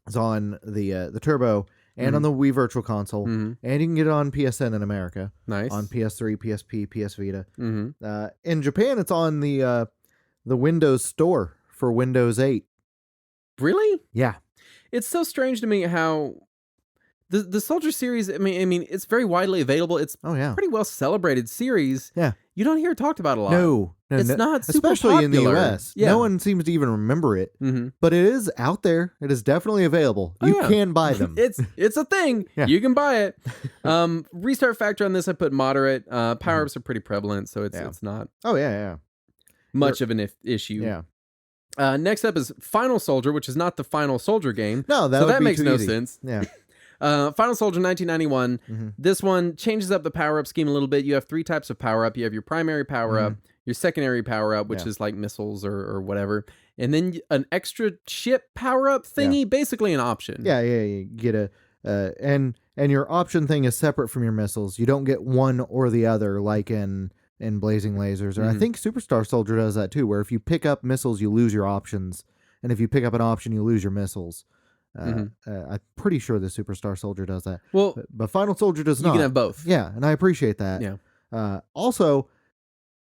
S2: is on the Turbo and on the Wii Virtual Console,
S1: Mhm.
S2: and you can get it on PSN in America,
S1: Nice.
S2: on PS3, PSP, PS Vita.
S1: Mm-hmm.
S2: In Japan, it's on the Windows Store for Windows 8.
S1: Really?
S2: Yeah.
S1: It's so strange to me how the Soldier series. I mean, it's very widely available. It's
S2: Oh yeah.
S1: pretty well celebrated series.
S2: Yeah.
S1: You don't hear it talked about a lot.
S2: No,
S1: It's not super
S2: especially in the
S1: popular.
S2: US.
S1: Yeah.
S2: No one seems to even remember it,
S1: Mm-hmm.
S2: but it is out there. It is definitely available.
S1: Oh,
S2: You
S1: yeah.
S2: can buy them.
S1: It's a thing.
S2: Yeah.
S1: You can buy it. Restart factor on this, I put moderate. Power ups are pretty prevalent, so it's not
S2: Oh yeah,
S1: much of an issue.
S2: yeah.
S1: Next up is Final Soldier, which is not the Final Soldier game.
S2: No,
S1: so
S2: would
S1: that
S2: be
S1: makes
S2: too
S1: no
S2: easy.
S1: sense.
S2: Yeah.
S1: Final Soldier 1991.
S2: Mm-hmm.
S1: This one changes up the power up scheme a little bit. You have 3 types of power up. You have your primary power up, your secondary power up, which
S2: Yeah.
S1: is like missiles or whatever, and then an extra ship power up thingy, basically an option.
S2: Yeah, you get a and your option thing is separate from your missiles. You don't get one or the other like in Blazing Lasers, or I think Superstar Soldier does that too, where if you pick up missiles, you lose your options, and if you pick up an option, you lose your missiles. I'm pretty sure the Superstar Soldier does that.
S1: Well,
S2: But Final Soldier does
S1: you
S2: not.
S1: can have both.
S2: Yeah, and I appreciate that.
S1: Yeah.
S2: Also,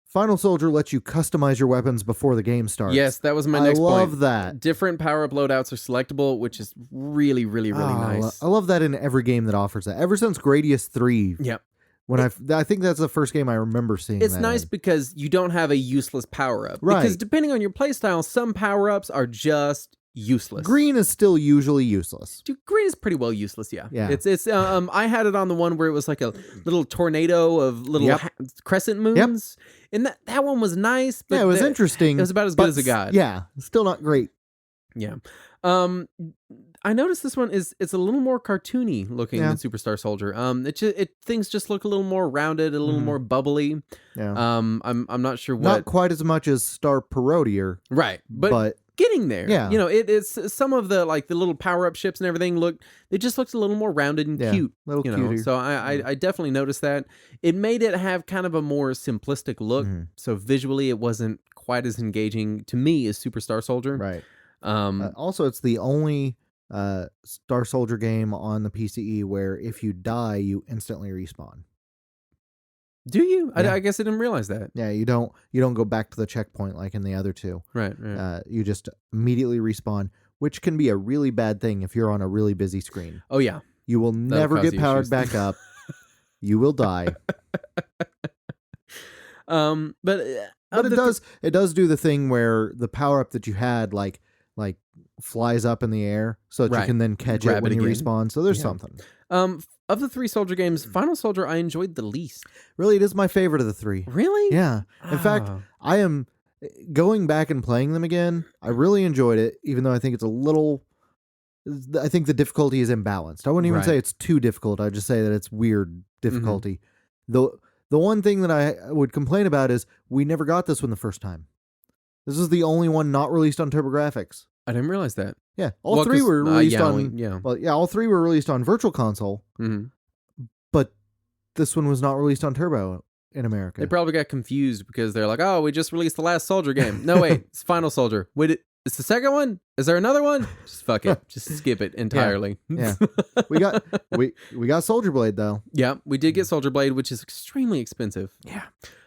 S2: Final Soldier lets you customize your weapons before the game starts.
S1: Yes, that was my next point.
S2: I love that.
S1: Different power up loadouts are selectable, which is really, really, really nice.
S2: I love that in every game that offers that. Ever since Gradius 3.
S1: Yep.
S2: When I think that's the first game I remember seeing.
S1: It's
S2: that
S1: nice
S2: in.
S1: because you don't have a useless power up.
S2: Right.
S1: Because depending on your playstyle, some power ups are just useless.
S2: Green is still usually useless.
S1: Dude, green is pretty well useless, yeah.
S2: Yeah.
S1: It's I had it on the one where it was like a little tornado of little crescent moons. And that one was nice, but
S2: yeah, it was interesting.
S1: It was about as good as it got.
S2: Yeah, still not great.
S1: Yeah. I noticed this one it's a little more cartoony looking than Superstar Soldier. Things just look a little more rounded, a little more bubbly.
S2: Yeah.
S1: I'm not sure what.
S2: Not quite as much as Star Parodier.
S1: Right. But getting there.
S2: Yeah.
S1: It's some of the like the little power up ships and everything it just looks a little more rounded and cute.
S2: A little cuter.
S1: So I definitely noticed that. It made it have kind of a more simplistic look. So visually it wasn't quite as engaging to me as Superstar Soldier.
S2: Right. Also, it's the only Star Soldier game on the PCE where if you die, you instantly respawn.
S1: Do you?
S2: Yeah.
S1: I guess I didn't realize that.
S2: Yeah, you don't go back to the checkpoint like in the other two.
S1: Right.
S2: You just immediately respawn, which can be a really bad thing if you're on a really busy screen.
S1: Oh yeah.
S2: You will never
S1: cause
S2: get
S1: you
S2: powered
S1: issues.
S2: back up. You will die.
S1: But
S2: it does do the thing where the power up that you had like flies up in the air so that you can then catch
S1: Grab
S2: it when
S1: it
S2: you
S1: again.
S2: respawn. So there's something.
S1: Of the 3 Soldier games, Final Soldier I enjoyed the least.
S2: Really, it is my favorite of the 3.
S1: Really?
S2: Yeah. In fact, I am going back and playing them again. I really enjoyed it, even though I think it's a little. I think the difficulty is imbalanced. I wouldn't even say it's too difficult. I'd just say that it's weird difficulty. The The one thing that I would complain about is we never got this one the first time. This is the only one not released on TurboGrafx.
S1: I didn't realize that.
S2: Yeah, all three were released on. All three were released on Virtual Console, but this one was not released on Turbo in America.
S1: They probably got confused because they're like, "Oh, we just released the last Soldier game." No, wait, it's Final Soldier. Wait, it's the second one. Is there another one? Just fuck it. Just skip it entirely.
S2: Yeah. we got Soldier Blade though.
S1: Yeah, we did get Soldier Blade, which is extremely expensive.
S2: Yeah.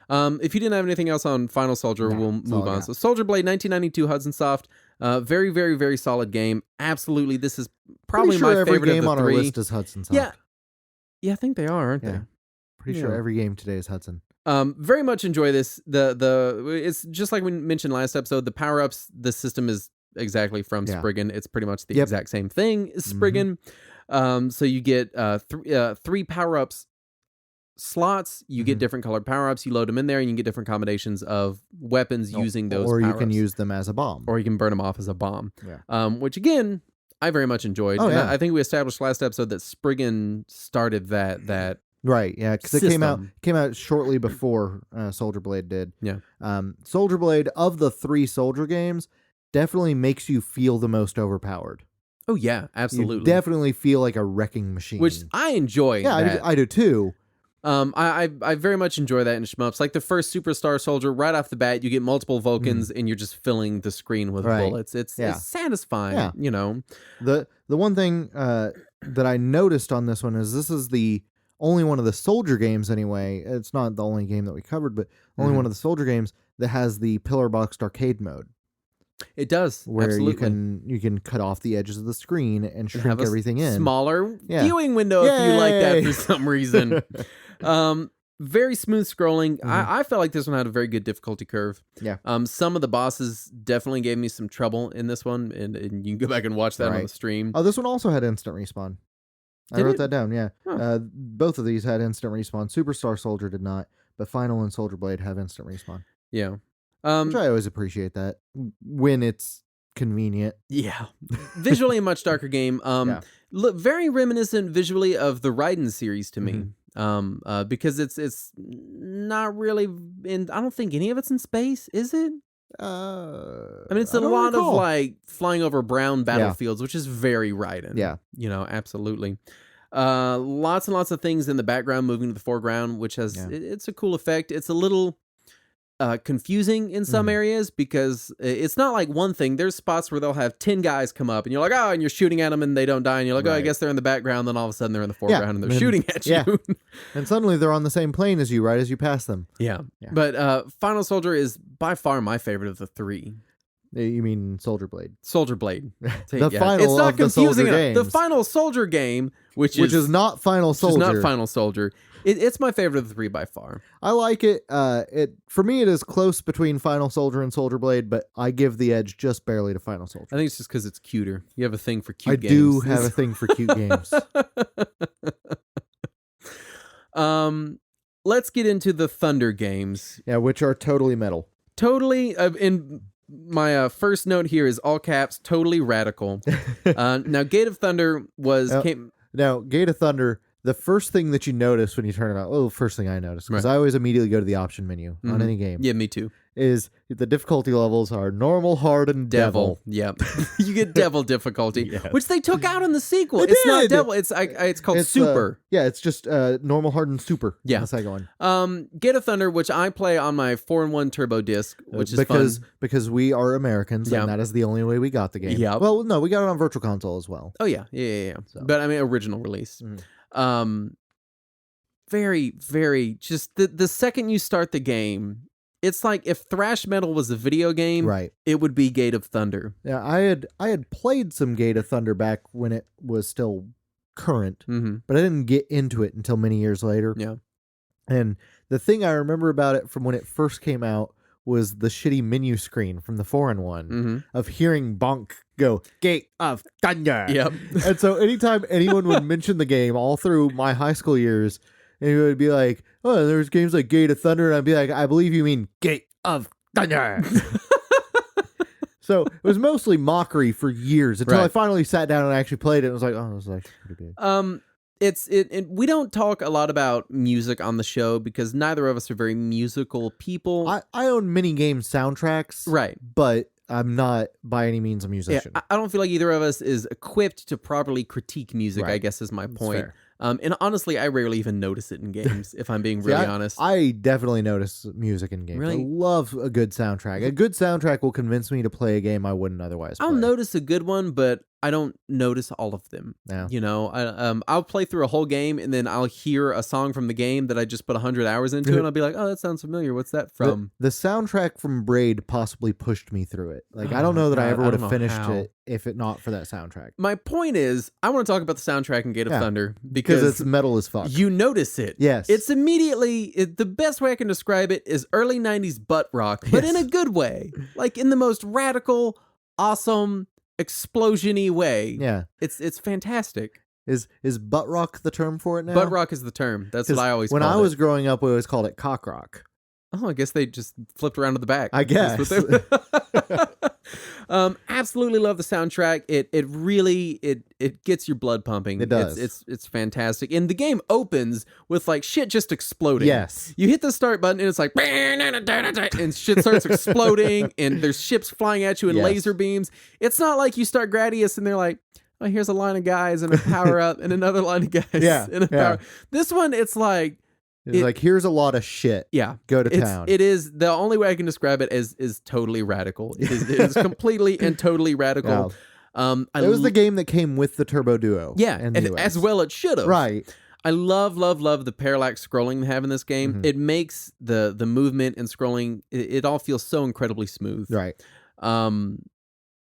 S1: If you didn't have anything else on Final Soldier, we'll move on. So Soldier Blade, 1992, Hudson Soft. Very, very, very solid game. Absolutely, this is probably my favorite
S2: every game
S1: of the
S2: on
S1: three.
S2: our list is Hudson Soft.
S1: Yeah, I think they are, aren't they?
S2: Pretty sure every game today is Hudson.
S1: Very much enjoy this. It's just like we mentioned last episode. The power ups, the system is exactly from Spriggan. It's pretty much the exact same thing as Spriggan. So you get 3 power ups slots. You get different colored power ups. You load them in there, and you can get different combinations of weapons using those.
S2: Or you can use them as a bomb,
S1: or you can burn them off as a bomb.
S2: Yeah.
S1: Which again, I very much enjoyed.
S2: Oh, yeah.
S1: I think we established last episode that Spriggan started that.
S2: Right, yeah, because it came out shortly before Soldier Blade did.
S1: Yeah.
S2: Soldier Blade, of the 3 Soldier games, definitely makes you feel the most overpowered.
S1: Oh yeah, absolutely.
S2: You definitely feel like a wrecking machine,
S1: which I enjoy.
S2: Yeah, I do too.
S1: I very much enjoy that in shmups. Like the first Superstar Soldier, right off the bat, you get multiple Vulcans, and you're just filling the screen with bullets. It's satisfying, you know.
S2: The one thing that I noticed on this one is this is the only one of the Soldier games anyway. It's not the only game that we covered, but only one of the Soldier games that has the pillar boxed arcade mode.
S1: It does,
S2: where
S1: absolutely.
S2: you can cut off the edges of the screen and shrink everything in.
S1: Smaller viewing window if you like that for some reason. Very smooth scrolling. I felt like this one had a very good difficulty curve.
S2: Yeah.
S1: Some of the bosses definitely gave me some trouble in this one, and you can go back and watch that on the stream.
S2: Oh, this one also had instant respawn. I wrote that down, yeah. Huh. Both of these had instant respawn. Superstar Soldier did not, but Final and Soldier Blade have instant respawn.
S1: Yeah.
S2: Which I always appreciate that when it's convenient.
S1: Yeah. Visually a much darker game. Look very reminiscent visually of the Raiden series to me. Because it's not really in, I don't think any of it's in space, is it? I mean, it's a lot of like flying over brown battlefields, which is very Raiden.
S2: Yeah.
S1: You know, absolutely. Lots and lots of things in the background moving to the foreground, which has, it's a cool effect. It's a little confusing in some areas because it's not like one thing. There's spots where they'll have 10 guys come up and you're like, oh, and you're shooting at them and they don't die. And you're like, oh, I guess they're in the background. Then all of a sudden they're in the foreground and they're shooting at you.
S2: And suddenly they're on the same plane as you right as you pass them.
S1: Yeah. But Final Soldier is by far my favorite of the 3.
S2: You mean Soldier Blade?
S1: Soldier Blade.
S2: The final
S1: it's not
S2: of the Soldier games.
S1: The Final Soldier game, which is
S2: not Final Soldier.
S1: Which is not Final Soldier. It's my favorite of the 3 by far.
S2: I like it. For me, it is close between Final Soldier and Soldier Blade, but I give the edge just barely to Final Soldier.
S1: I think it's just because it's cuter. You have a thing for cute games.
S2: I do have a thing for cute games.
S1: Let's get into the Thunder games.
S2: Yeah, which are totally metal.
S1: Totally. In my first note here is all caps, totally radical. Now, Gate of Thunder
S2: Now, Gate of Thunder, the first thing that you notice when you turn it on, first thing I notice, because I always immediately go to the option menu on any game.
S1: Yeah, me too.
S2: Is the difficulty levels are normal, hard, and devil.
S1: Yep. You get devil difficulty, which they took out in the sequel. It's not devil. It's called super.
S2: It's just normal, hard, and super.
S1: Yeah.
S2: The second one.
S1: Gate of Thunder, which I play on my 4-in-1 turbo disc, which is fun.
S2: Because we are Americans, and that is the only way we got the game.
S1: Yeah.
S2: Well, no, we got it on Virtual Console as well.
S1: Oh, yeah. So. But I mean, original release. Very, very, just the second you start the game, it's like if thrash metal was a video game, it would be Gate of Thunder.
S2: Yeah, I had played some Gate of Thunder back when it was still current, but I didn't get into it until many years later.
S1: Yeah.
S2: And the thing I remember about it from when it first came out was the shitty menu screen from the 4-in-1 of hearing Bonk go, Gate of Thunder.
S1: Yep.
S2: And so anytime anyone would mention the game all through my high school years, and he would be like, oh, there's games like Gate of Thunder, and I'd be like, I believe you mean Gate of Thunder. So it was mostly mockery for years until I finally sat down and actually played it and was like, oh, this is actually pretty good.
S1: we don't talk a lot about music on the show because neither of us are very musical people.
S2: I own mini game soundtracks,
S1: right?
S2: But I'm not by any means a musician.
S1: Yeah, I don't feel like either of us is equipped to properly critique music.
S2: Right.
S1: I guess is my
S2: That's
S1: point.
S2: fair.
S1: And honestly, I rarely even notice it in games, if I'm being
S2: See,
S1: really honest.
S2: I definitely notice music in games.
S1: Really?
S2: I love a good soundtrack. A good soundtrack will convince me to play a game I wouldn't otherwise play.
S1: I'll notice a good one, but I don't notice all of them.
S2: Yeah.
S1: You know, I'll play through a whole game and then I'll hear a song from the game that I just put 100 hours into, and I'll be like, oh, that sounds familiar. What's that from?
S2: The soundtrack from Braid possibly pushed me through it. Like, I don't know that I ever would have finished it if it not for that soundtrack.
S1: My point is, I want to talk about the soundtrack in Gate of Thunder
S2: because it's metal as fuck.
S1: You notice it.
S2: Yes.
S1: It's immediately, the best way I can describe it is early 90s butt rock, but in a good way. Like in the most radical, awesome, explosion-y way.
S2: Yeah.
S1: It's fantastic.
S2: Is butt rock the term for it now?
S1: Butt rock is the term. That's what I always
S2: when
S1: called
S2: I was growing up, we always called it cock rock.
S1: Oh, I guess they just flipped around to the back.
S2: I guess.
S1: Absolutely love the soundtrack. It really gets your blood pumping.
S2: It does.
S1: It's fantastic. And the game opens with like shit just exploding.
S2: Yes.
S1: You hit the start button and it's like and shit starts exploding and there's ships flying at you and laser beams. It's not like you start Gradius and they're like, oh, here's a line of guys and a power up and another line of guys and a power. This one, it's like,
S2: like, here's a lot of shit.
S1: Yeah.
S2: Go to town.
S1: It is, the only way I can describe it is totally radical. It is completely and totally radical.
S2: It was the game that came with the Turbo Duo.
S1: Yeah, and as well it should have.
S2: Right.
S1: I love the parallax scrolling they have in this game. Mm-hmm. It makes the movement and scrolling, it all feels so incredibly smooth.
S2: Right.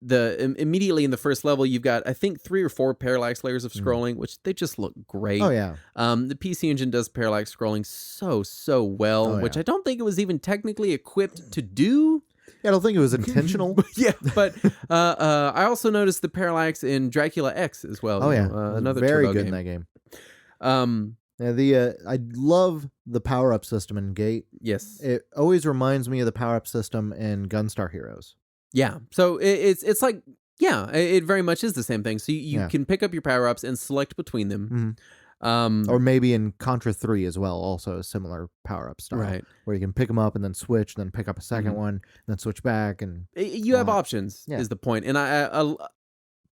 S1: Immediately in the first level, you've got, I think, 3 or 4 parallax layers of scrolling, which they just look great.
S2: Oh, yeah.
S1: The PC Engine does parallax scrolling so well, which I don't think it was even technically equipped to do.
S2: Yeah, I don't think it was intentional.
S1: Yeah, but I also noticed the parallax in Dracula X as well.
S2: Oh, yeah.
S1: Another
S2: very
S1: Turbo
S2: good
S1: game.
S2: in that game. I love the power-up system in Gate.
S1: Yes.
S2: It always reminds me of the power-up system in Gunstar Heroes.
S1: Yeah, so it's like, yeah, it very much is the same thing. So you can pick up your power-ups and select between them.
S2: Mm-hmm. Or maybe in Contra 3 as well, also a similar power-up style.
S1: Right.
S2: Where you can pick them up and then switch, then pick up a second one, and then switch back. And
S1: you have options, is the point. And I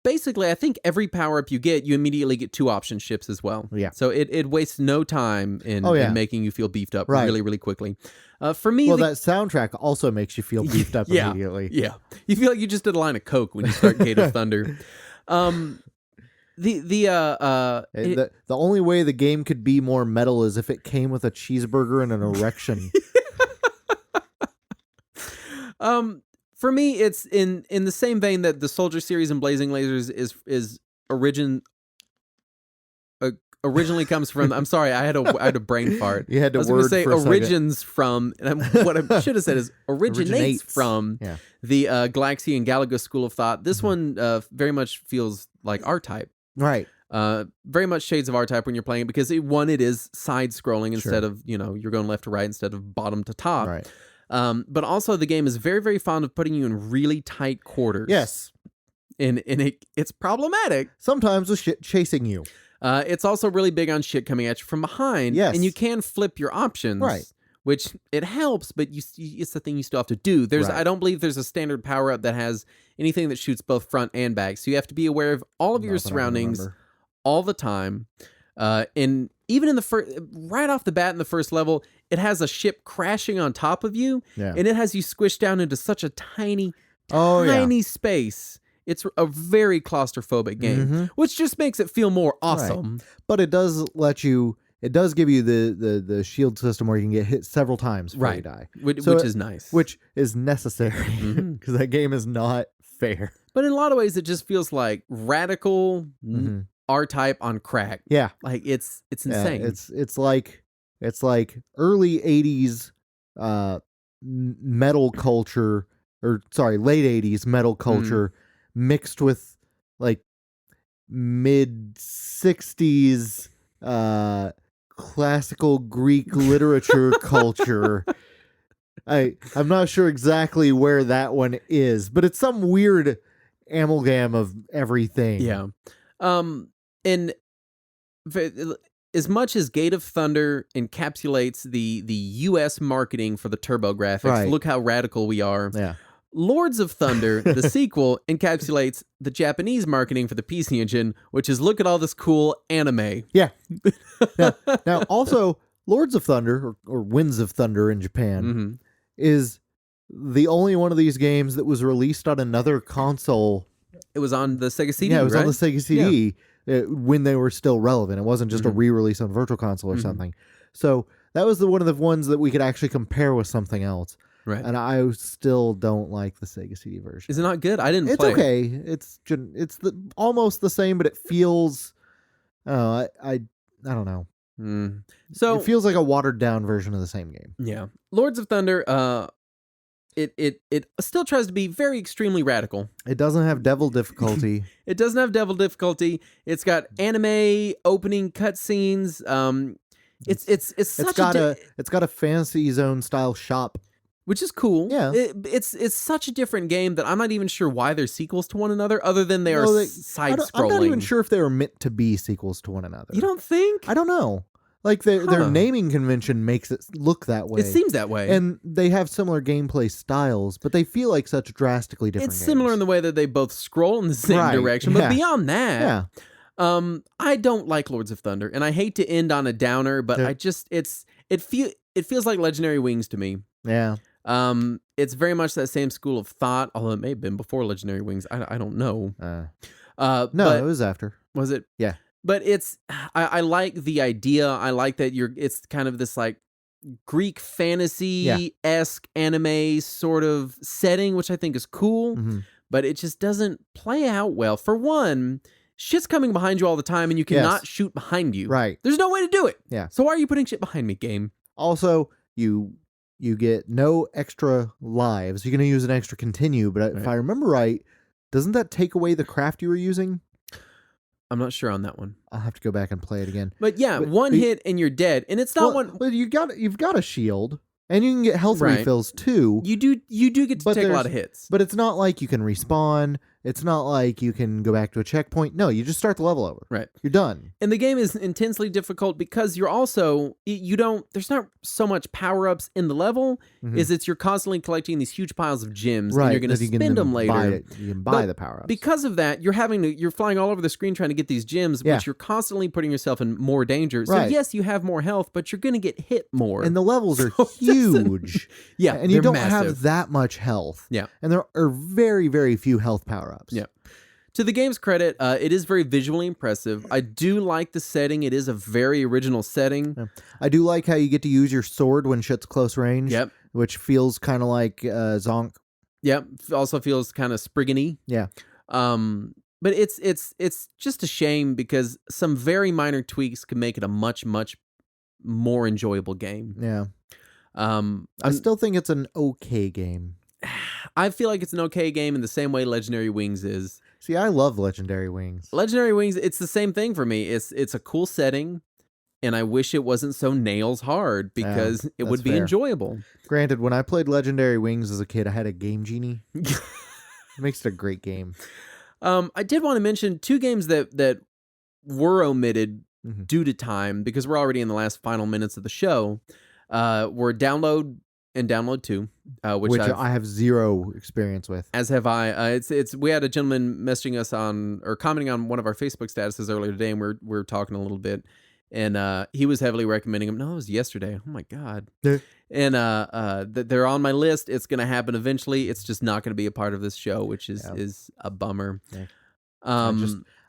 S1: basically, I think every power-up you get, you immediately get 2 option ships as well.
S2: Yeah.
S1: So it wastes no time in making you feel beefed up really, really quickly. For me,
S2: that soundtrack also makes you feel beefed up immediately.
S1: Yeah. You feel like you just did a line of Coke when you start Gate of Thunder.
S2: The only way the game could be more metal is if it came with a cheeseburger and an erection.
S1: For me, it's in the same vein that the Soldier series and Blazing Lasers is originally comes from. I'm sorry, I had a brain fart.
S2: You had to
S1: I was going to say
S2: for a
S1: origins from, and what I should have said is originates from the Galaxy and Galaga school of thought. This one very much feels like R-Type.
S2: Right.
S1: Very much shades of R-Type when you're playing, because it is side-scrolling instead of, you're going left to right instead of bottom to top.
S2: Right.
S1: But also the game is very, very fond of putting you in really tight quarters.
S2: Yes.
S1: And it's problematic.
S2: Sometimes with shit chasing you.
S1: It's also really big on shit coming at you from behind.
S2: Yes.
S1: And you can flip your options.
S2: Right.
S1: Which it helps, but it's the thing you still have to do. I don't believe there's a standard power-up that has anything that shoots both front and back. So you have to be aware of all of your surroundings all the time. And even in right off the bat in the first level, it has a ship crashing on top of you.
S2: Yeah.
S1: And it has you squished down into such a tiny space. It's a very claustrophobic game, which just makes it feel more awesome.
S2: Right. But it does give you the shield system where you can get hit several times before you die.
S1: Which is nice.
S2: Which is necessary, because that game is not fair.
S1: But in a lot of ways, it just feels like radical R-Type on crack.
S2: Yeah.
S1: Like, it's insane.
S2: It's like early 80s metal culture, or sorry, late 80s metal culture mixed with like mid 60s classical Greek literature culture. I'm not sure exactly where that one is, but it's some weird amalgam of everything.
S1: Yeah. And as much as Gate of Thunder encapsulates the US marketing for the TurboGrafx,
S2: Right.
S1: look how radical we are.
S2: Yeah.
S1: Lords of Thunder, the sequel, encapsulates the Japanese marketing for the PC Engine, which is look at all this cool anime.
S2: Yeah. Now, also, Lords of Thunder, or Winds of Thunder in Japan, is the only one of these games that was released on another console.
S1: It was on the Sega CD,
S2: Yeah, it was
S1: right?
S2: on the Sega CD when they were still relevant. It wasn't just a re-release on Virtual Console or something. So that was one of the ones that we could actually compare with something else.
S1: Right.
S2: And I still don't like the Sega CD version.
S1: Is it not good? I didn't play
S2: okay.
S1: it.
S2: It's almost the same, but it feels... I don't know. So it feels like a watered down version of the same game.
S1: Yeah. Lords of Thunder, it still tries to be very extremely radical.
S2: It doesn't have devil difficulty.
S1: It doesn't have devil difficulty. It's got anime opening cutscenes.
S2: It's got a Fantasy Zone style shop,
S1: which is cool.
S2: Yeah,
S1: it's such a different game that I'm not even sure why they're sequels to one another, other than they are side scrolling.
S2: I'm not even sure if they were meant to be sequels to one another.
S1: You don't think?
S2: I don't know. Like their naming convention makes it look that way.
S1: It seems that way,
S2: and they have similar gameplay styles, but they feel like such drastically different.
S1: It's similar in the way that they both scroll in the same direction, but beyond that, I don't like Lords of Thunder, and I hate to end on a downer, but it feels like Legendary Wings to me.
S2: Yeah.
S1: It's very much that same school of thought, although it may have been before Legendary Wings. I don't know.
S2: No, it was after.
S1: Was it?
S2: Yeah.
S1: But I like the idea. I like that it's kind of this like Greek fantasy-esque anime sort of setting, which I think is cool, but it just doesn't play out well. For one, shit's coming behind you all the time and you cannot shoot behind you.
S2: Right.
S1: There's no way to do it.
S2: Yeah.
S1: So why are you putting shit behind me, game?
S2: Also, you get no extra lives. You're going to use an extra continue, but if I remember right, doesn't that take away the craft you were using?
S1: I'm not sure on that one.
S2: I'll have to go back and play it again.
S1: But yeah, one hit and you're dead, and it's not one.
S2: But you've got a shield, and you can get health refills too.
S1: You do get to take a lot of hits,
S2: but it's not like you can respawn. It's not like you can go back to a checkpoint. No, you just start the level over.
S1: Right.
S2: You're done.
S1: And the game is intensely difficult because you're also, there's not so much power-ups in the level, you're constantly collecting these huge piles of gems, and you're going to spend them later.
S2: You can buy the power-ups.
S1: Because of that, you're flying all over the screen trying to get these gems, but you're constantly putting yourself in more danger. So yes, you have more health, but you're going to get hit more.
S2: And the levels are huge.
S1: Yeah,
S2: and you don't
S1: massive.
S2: have that much health.
S1: Yeah.
S2: And there are very, very few health power-ups.
S1: Yeah. To the game's credit, it is very visually impressive. I do like the setting. It is a very original setting.
S2: Yeah. I do like how you get to use your sword when shit's close range.
S1: Yep.
S2: Which feels kind of like Zonk.
S1: Yep. Also feels kind of Spriggany.
S2: Yeah.
S1: But it's just a shame because some very minor tweaks could make it a much, much more enjoyable game.
S2: Yeah. I still think it's an okay game.
S1: I feel like it's an okay game in the same way Legendary Wings is.
S2: See, I love Legendary Wings.
S1: Legendary Wings, it's the same thing for me. It's a cool setting, and I wish it wasn't so nails hard because it would be enjoyable.
S2: Granted, when I played Legendary Wings as a kid, I had a Game Genie. It makes it a great game.
S1: I did want to mention two games that were omitted due to time because we're already in the last final minutes of the show. Were Download and Download 2, which
S2: I have zero experience with.
S1: As have I. We had a gentleman messaging us on or commenting on one of our Facebook statuses earlier today, and we're talking a little bit, and he was heavily recommending them. No, it was yesterday. Oh my god! And they're on my list. It's going to happen eventually. It's just not going to be a part of this show, which is a bummer. Yeah.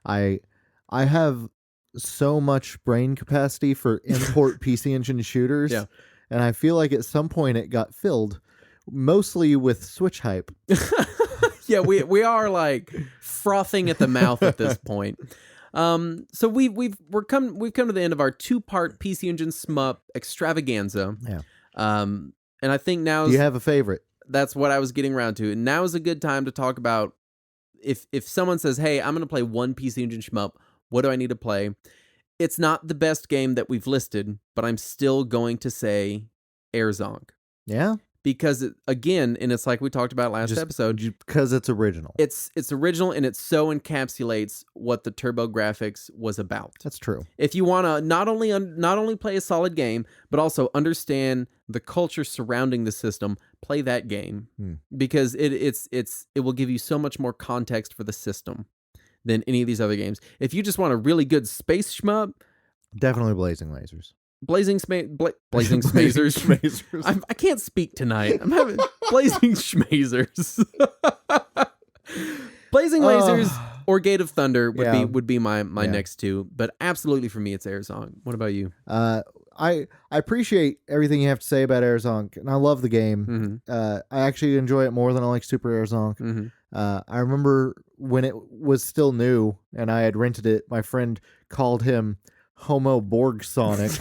S2: I have so much brain capacity for import PC Engine shooters.
S1: Yeah.
S2: And I feel like at some point it got filled, mostly with Switch hype.
S1: Yeah, we are like frothing at the mouth at this point. So we've come to the end of our 2-part PC Engine Shmup extravaganza.
S2: Yeah.
S1: And I think now
S2: do you have a favorite?
S1: That's what I was getting around to. And now is a good time to talk about if someone says, "Hey, I'm going to play one PC Engine Shmup. What do I need to play?" It's not the best game that we've listed, but I'm still going to say Air Zonk.
S2: Yeah?
S1: because again, and it's like we talked about last episode,
S2: because it's original.
S1: It's original, and it so encapsulates what the TurboGrafx was about.
S2: That's true.
S1: If you want to not only play a solid game, but also understand the culture surrounding the system, play that game because it will give you so much more context for the system than any of these other games. If you just want a really good space shmup,
S2: definitely Blazing Lasers.
S1: Blazing Schmazers. I can't speak tonight. I'm having Blazing Schmazers. Blazing Lasers or Gate of Thunder would be my next two, but absolutely for me it's Airzone. What about you?
S2: I appreciate everything you have to say about Airzone, and I love the game. I actually enjoy it more than I like Super Airzone. I remember when it was still new and I had rented it, my friend called him Homo Borg Sonic.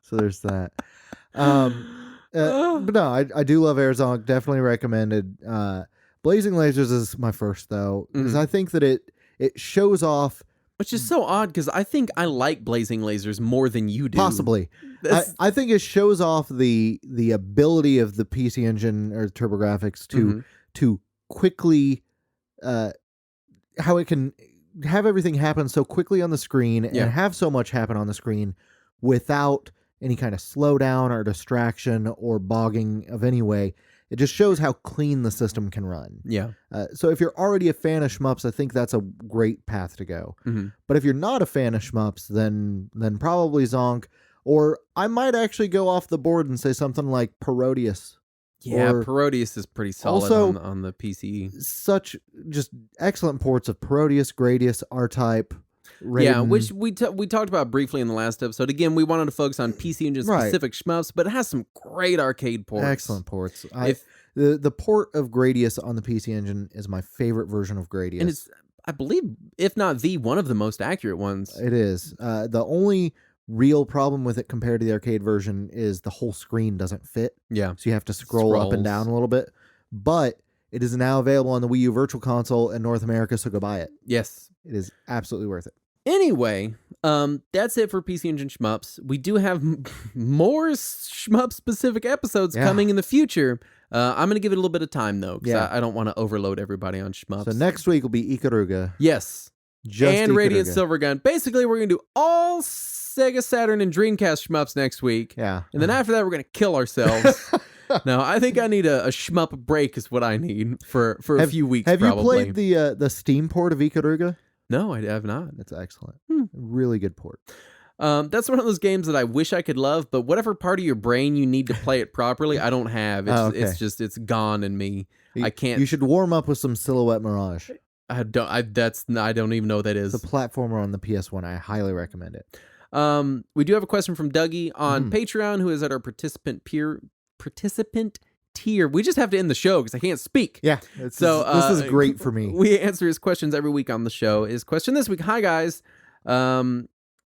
S2: So there's that. But no, I do love Airzone. Definitely recommended. Blazing Lasers is my first though, because I think that it shows off.
S1: Which is so odd because I think I like Blazing Lasers more than you do.
S2: Possibly. I think it shows off the ability of the PC Engine or TurboGrafx to quickly how it can have everything happen so quickly on the screen and have so much happen on the screen without any kind of slowdown or distraction or bogging of any way. It just shows how clean the system can run.
S1: Yeah.
S2: So if you're already a fan of shmups, I think that's a great path to go. But if you're not a fan of shmups, then probably Zonk. Or I might actually go off the board and say something like Parodius.
S1: Yeah, Parodius is pretty solid
S2: also,
S1: on the PC.
S2: Such just excellent ports of Parodius, Gradius, R-Type, Raiden.
S1: Yeah, which we talked about briefly in the last episode. Again, we wanted to focus on PC Engine specific shmups, but it has some great arcade ports.
S2: Excellent ports. The port of Gradius on the PC Engine is my favorite version of Gradius.
S1: And it's, I believe, if not one of the most accurate ones.
S2: It is. The only real problem with it compared to the arcade version is the whole screen doesn't fit.
S1: Yeah.
S2: So you have to scroll up and down a little bit. But it is now available on the Wii U Virtual Console in North America, so go buy it.
S1: Yes.
S2: It is absolutely worth it.
S1: Anyway, that's it for PC Engine Shmups. We do have more Shmup-specific episodes coming in the future. I'm going to give it a little bit of time, though, because I don't want to overload everybody on Shmups.
S2: So next week will be Ikaruga.
S1: Yes. And
S2: Ikaruga.
S1: Radiant Silvergun. Basically, we're going to do all Sega Saturn and Dreamcast Shmups next week.
S2: Yeah.
S1: And then after that, we're going to kill ourselves. No, I think I need a Shmup break is what I need for a few weeks,
S2: Have
S1: probably.
S2: you played the Steam port of Ikaruga?
S1: No, I have not.
S2: It's excellent. Really good port.
S1: That's one of those games that I wish I could love, but whatever part of your brain you need to play it properly, I don't have. It's gone in me. I can't.
S2: You should warm up with some Silhouette Mirage.
S1: I don't even know what that is.
S2: The platformer on the PS1. I highly recommend it.
S1: We do have a question from Dougie on Patreon, who is at our participant tier. We just have to end the show because I can't speak.
S2: Yeah. This is great for me.
S1: We answer his questions every week on the show. His question this week: Hi guys.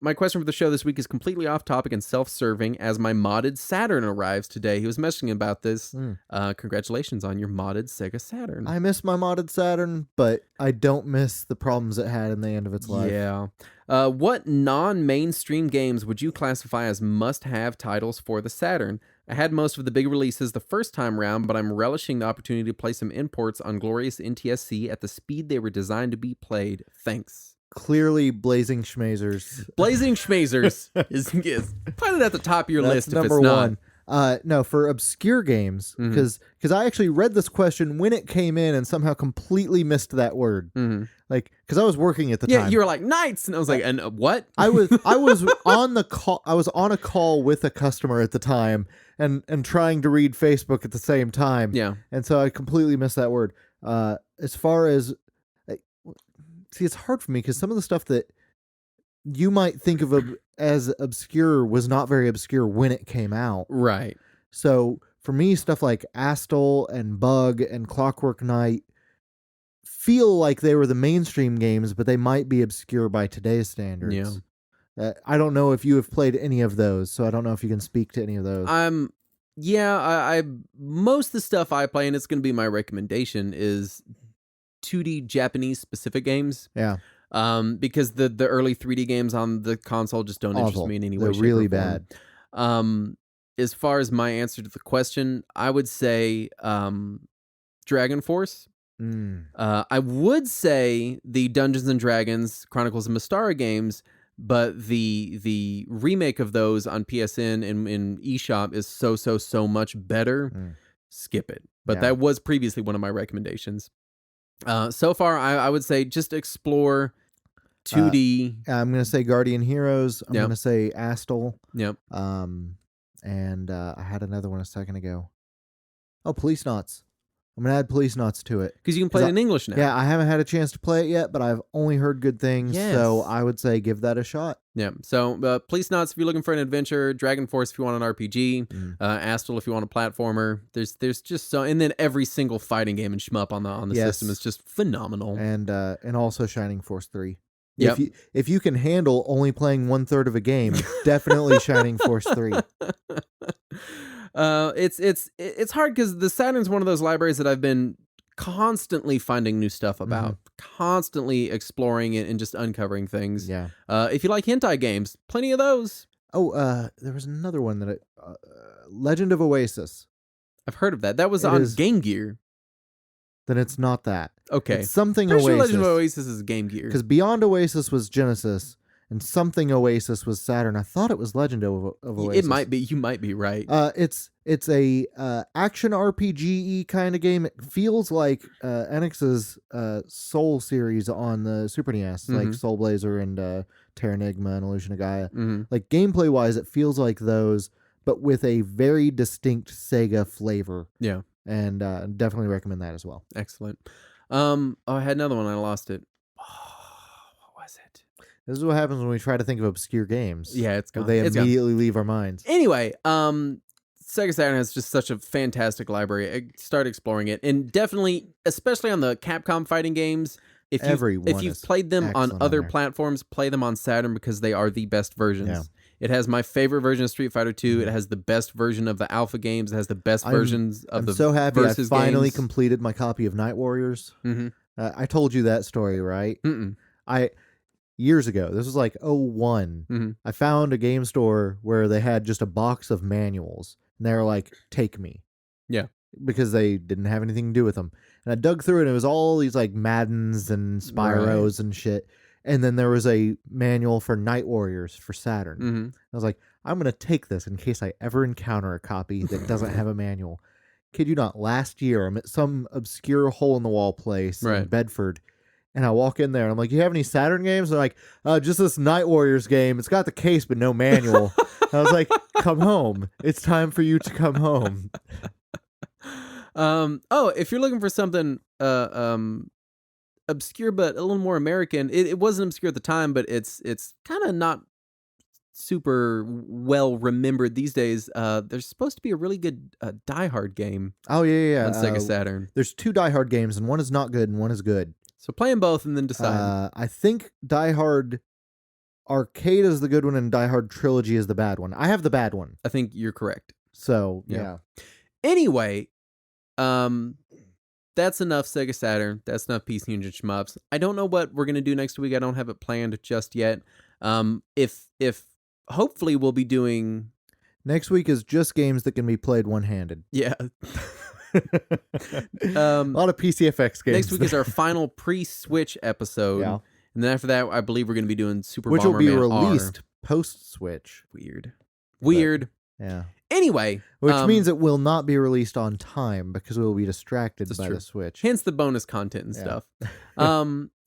S1: My question for the show this week is completely off topic and self-serving as my modded Saturn arrives today. He was messaging about this. Congratulations on your modded Sega Saturn.
S2: I miss my modded Saturn, but I don't miss the problems it had in the end of its life.
S1: Yeah. What non-mainstream games would you classify as must-have titles for the Saturn? I had most of the big releases the first time round, but I'm relishing the opportunity to play some imports on glorious NTSC at the speed they were designed to be played. Thanks.
S2: Clearly, Blazing Schmazers.
S1: Blazing Schmazers is put it at the top of your list if it's not.
S2: Number one. No, for obscure games, because I actually read this question when it came in and somehow completely missed that word. Like, because I was working at the time.
S1: Yeah, you were like Knights, and I was like, and what?
S2: I was on the call. I was on a call with a customer at the time, and trying to read Facebook at the same time.
S1: Yeah,
S2: and so I completely missed that word. As far as see, it's hard for me because some of the stuff that you might think of as obscure was not very obscure when it came out.
S1: Right.
S2: So for me, stuff like Astal and Bug and Clockwork Knight feel like they were the mainstream games, but they might be obscure by today's standards. Yeah. I don't know if you have played any of those, so I don't know if you can speak to any of those.
S1: I most of the stuff I play, and it's going to be my recommendation, is 2D Japanese specific games.
S2: Yeah.
S1: Because the early 3D games on the console just don't interest
S2: Awful.
S1: me in any way.
S2: They're
S1: shape,
S2: really
S1: or form.
S2: bad.
S1: As far as my answer to the question, I would say Dragon Force. I would say the Dungeons and Dragons Chronicles of Mystara games, but the remake of those on PSN and in eShop is so much better. Skip it. But that was previously one of my recommendations. So far, I would say just explore 2D.
S2: I'm gonna say Guardian Heroes. I'm
S1: Yep.
S2: gonna say Astal.
S1: Yep.
S2: And I had another one a second ago. Oh, Police Knots. I'm gonna add Police Knots to it
S1: Because you can play it in English now.
S2: Yeah, I haven't had a chance to play it yet, but I've only heard good things.
S1: Yes.
S2: So I would say give that a shot.
S1: Yeah. So Police Knots if you're looking for an adventure, Dragon Force if you want an RPG, Astal if you want a platformer. There's just so, and then every single fighting game and shmup on the system is just phenomenal.
S2: And also Shining Force 3.
S1: Yep.
S2: If you can handle only playing 1/3 of a game, definitely Shining Force 3.
S1: It's hard because the Saturn's one of those libraries that I've been constantly finding new stuff about, constantly exploring it and just uncovering things.
S2: Yeah.
S1: If you like hentai games, plenty of those.
S2: Oh, there was another one that Legend of Oasis.
S1: I've heard of that. That was on Game Gear.
S2: Then it's not that.
S1: Okay.
S2: It's something
S1: Pretty
S2: Oasis.
S1: sure Legend of Oasis is Game Gear.
S2: Because Beyond Oasis was Genesis, and something Oasis was Saturn. I thought it was Legend of Oasis.
S1: It might be. You might be right.
S2: It's a action RPG kind of game. It feels like Enix's Soul series on the Super NES, like Soul Blazer and Terranigma and Illusion of Gaia. Like gameplay wise, it feels like those, but with a very distinct Sega flavor.
S1: Yeah.
S2: And definitely recommend that as well.
S1: Excellent. I had another one. I lost it. What was it?
S2: This is what happens when we try to think of obscure games.
S1: Yeah, it's gone.
S2: They immediately leave our minds.
S1: Anyway, Sega Saturn has just such a fantastic library. Start exploring it, and definitely, especially on the Capcom fighting games. If you've played them on other platforms, play them on Saturn because they are the best versions. Yeah. It has my favorite version of Street Fighter 2. It has the best version of the Alpha games. It has the best versions of the
S2: I'm so happy I finally
S1: games.
S2: completed my copy of Night Warriors. I told you that story, right? Years ago, this was like 01. I found a game store where they had just a box of manuals, and they were like, "Take me," because they didn't have anything to do with them. And I dug through it, and it was all these like Maddens and Spyros and shit. And then there was a manual for Night Warriors for Saturn. I was like, I'm going to take this in case I ever encounter a copy that doesn't have a manual. Kid you not, last year I'm at some obscure hole-in-the-wall place in Bedford, and I walk in there, and I'm like, you have any Saturn games? They're like, just this Night Warriors game. It's got the case, but no manual. I was like, come home. It's time for you to come home.
S1: If you're looking for something obscure but a little more American, it wasn't obscure at the time, but it's kind of not super well remembered these days. There's supposed to be a really good Die Hard game.
S2: Oh yeah,
S1: on Sega Saturn.
S2: There's 2 Die Hard games, and one is not good and one is good.
S1: So play them both and then decide.
S2: I think Die Hard Arcade is the good one, and Die Hard Trilogy is the bad one. I have the bad one.
S1: I think you're correct.
S2: So yeah.
S1: Anyway, that's enough Sega Saturn. That's enough PC Engine Shmups. I don't know what we're going to do next week. I don't have it planned just yet. If hopefully we'll be doing...
S2: Next week is just games that can be played one-handed.
S1: Yeah.
S2: A lot of PCFX games.
S1: Next week is our final pre-Switch episode.
S2: Yeah.
S1: And then after that, I believe we're going to be doing Super
S2: Which
S1: Bomberman
S2: will be released post-Switch.
S1: Weird.
S2: Yeah.
S1: Anyway.
S2: Which means it will not be released on time because we will be distracted by the Switch.
S1: Hence the bonus content and stuff.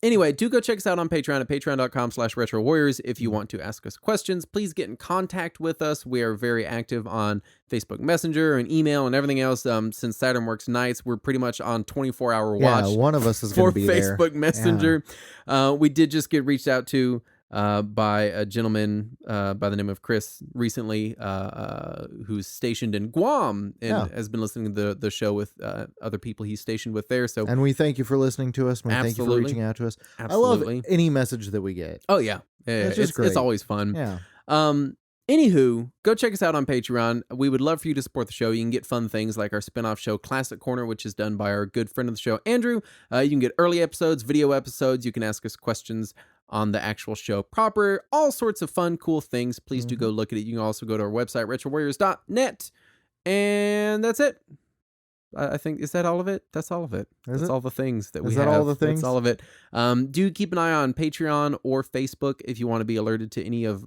S1: Anyway, do go check us out on Patreon at patreon.com/RetroWarriors. If you want to ask us questions, please get in contact with us. We are very active on Facebook Messenger and email and everything else. Since Saturn works nights, we're pretty much on 24-hour watch.
S2: Yeah, one of us is going to be there.
S1: For Facebook Messenger. Yeah. We did just get reached out to by a gentleman by the name of Chris recently, who's stationed in Guam and has been listening to the show with other people he's stationed with there. So,
S2: and we thank you for listening to us. We thank you for reaching out to us. Absolutely. I love any message that we get.
S1: Oh yeah, it's just great. It's always fun.
S2: Yeah.
S1: Anywho, go check us out on Patreon. We would love for you to support the show. You can get fun things like our spin-off show, Classic Corner, which is done by our good friend of the show, Andrew. You can get early episodes, video episodes. You can ask us questions on the actual show proper. All sorts of fun, cool things. Please do go look at it. You can also go to our website, retrowarriors.net. And that's it. I think, is that all of it? That's all of it. That's all the things that we have.
S2: Is that all the things?
S1: That's all of it. Do keep an eye on Patreon or Facebook if you want to be alerted to any of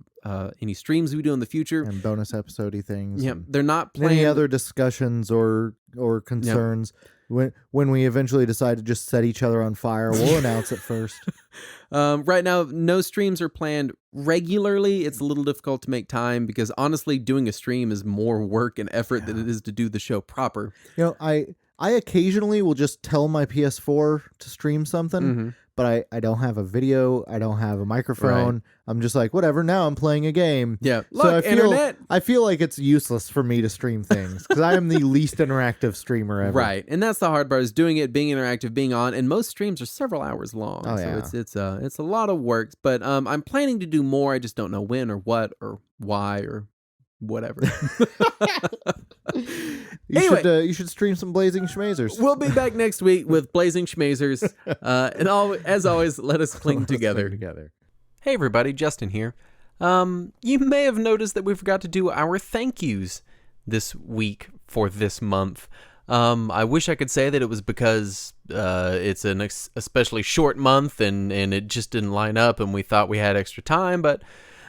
S1: any streams we do in the future.
S2: And bonus episode-y things.
S1: Yeah, they're not planned.
S2: Any other discussions or concerns. Yep. When we eventually decide to just set each other on fire, we'll announce it first.
S1: Right now, no streams are planned regularly. It's a little difficult to make time because honestly, doing a stream is more work and effort than it is to do the show proper.
S2: You know, I occasionally will just tell my PS4 to stream something, but I don't have a video. I don't have a microphone. Right. I'm just like, whatever. Now I'm playing a game.
S1: Yeah. Look, internet.
S2: I feel like it's useless for me to stream things because I am the least interactive streamer ever.
S1: Right. And that's the hard part, is doing it, being interactive, being on. And most streams are several hours long.
S2: Oh, yeah.
S1: So it's a lot of work. But I'm planning to do more. I just don't know when or what or why or whatever.
S2: You should stream some Blazing Schmazers.
S1: We'll be back next week with Blazing Schmazers. As always, let us cling together. Hey everybody, Justin here. You may have noticed that we forgot to do our thank yous this week for this month. I wish I could say that it was because it's an especially short month and it just didn't line up and we thought we had extra time, but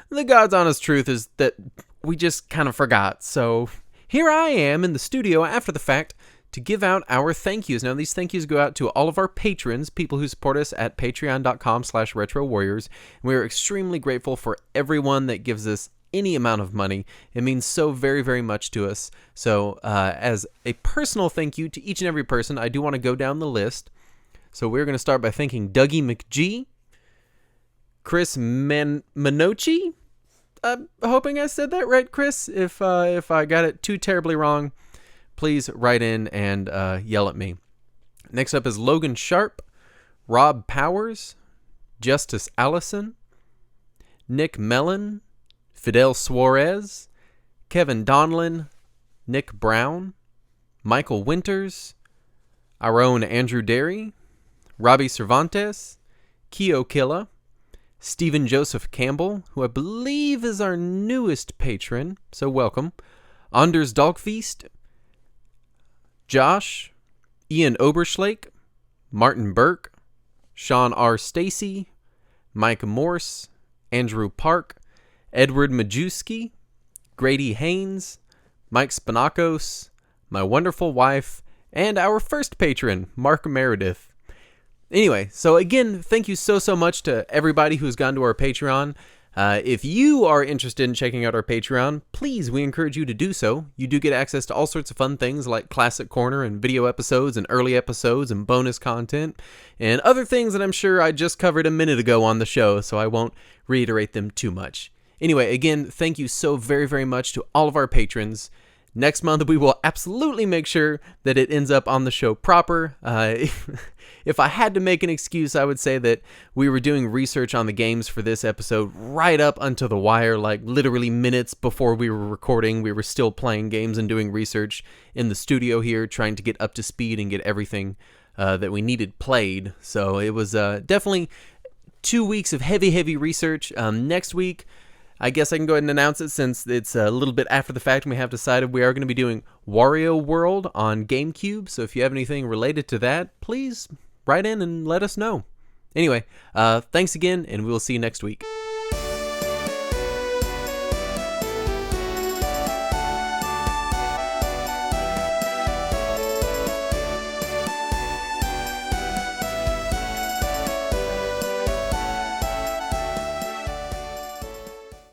S1: the God's honest truth is that we just kind of forgot. So here I am in the studio after the fact to give out our thank yous. Now, these thank yous go out to all of our patrons, people who support us at patreon.com/retrowarriors. We are extremely grateful for everyone that gives us any amount of money. It means so very, very much to us. So as a personal thank you to each and every person, I do want to go down the list. So we're going to start by thanking Dougie McGee, Chris Manochi. I'm hoping I said that right, Chris. If I got it too terribly wrong, please write in and yell at me. Next up is Logan Sharp, Rob Powers, Justice Allison, Nick Mellon, Fidel Suarez, Kevin Donlin, Nick Brown, Michael Winters, our own Andrew Derry, Robbie Cervantes, Keo Killa, Stephen Joseph Campbell, who I believe is our newest patron, so welcome, Anders Dogfeast, Josh, Ian Oberschlake, Martin Burke, Sean R. Stacy, Mike Morse, Andrew Park, Edward Majewski, Grady Haynes, Mike Spanakos, my wonderful wife, and our first patron, Mark Meredith. Anyway, so again, thank you so much to everybody who's gone to our Patreon. If you are interested in checking out our Patreon, please, we encourage you to do so. You do get access to all sorts of fun things like Classic Corner and video episodes and early episodes and bonus content and other things that I'm sure I just covered a minute ago on the show, so I won't reiterate them too much. Anyway, again, thank you so very, very much to all of our patrons. Next month, we will absolutely make sure that it ends up on the show proper. If I had to make an excuse, I would say that we were doing research on the games for this episode right up until the wire, like literally minutes before we were recording. We were still playing games and doing research in the studio here, trying to get up to speed and get everything that we needed played. So it was definitely 2 weeks of heavy research. Next week, I guess I can go ahead and announce it since it's a little bit after the fact and we have decided we are going to be doing Wario World on GameCube. So if you have anything related to that, please write in and let us know. Anyway, thanks again, and we will see you next week.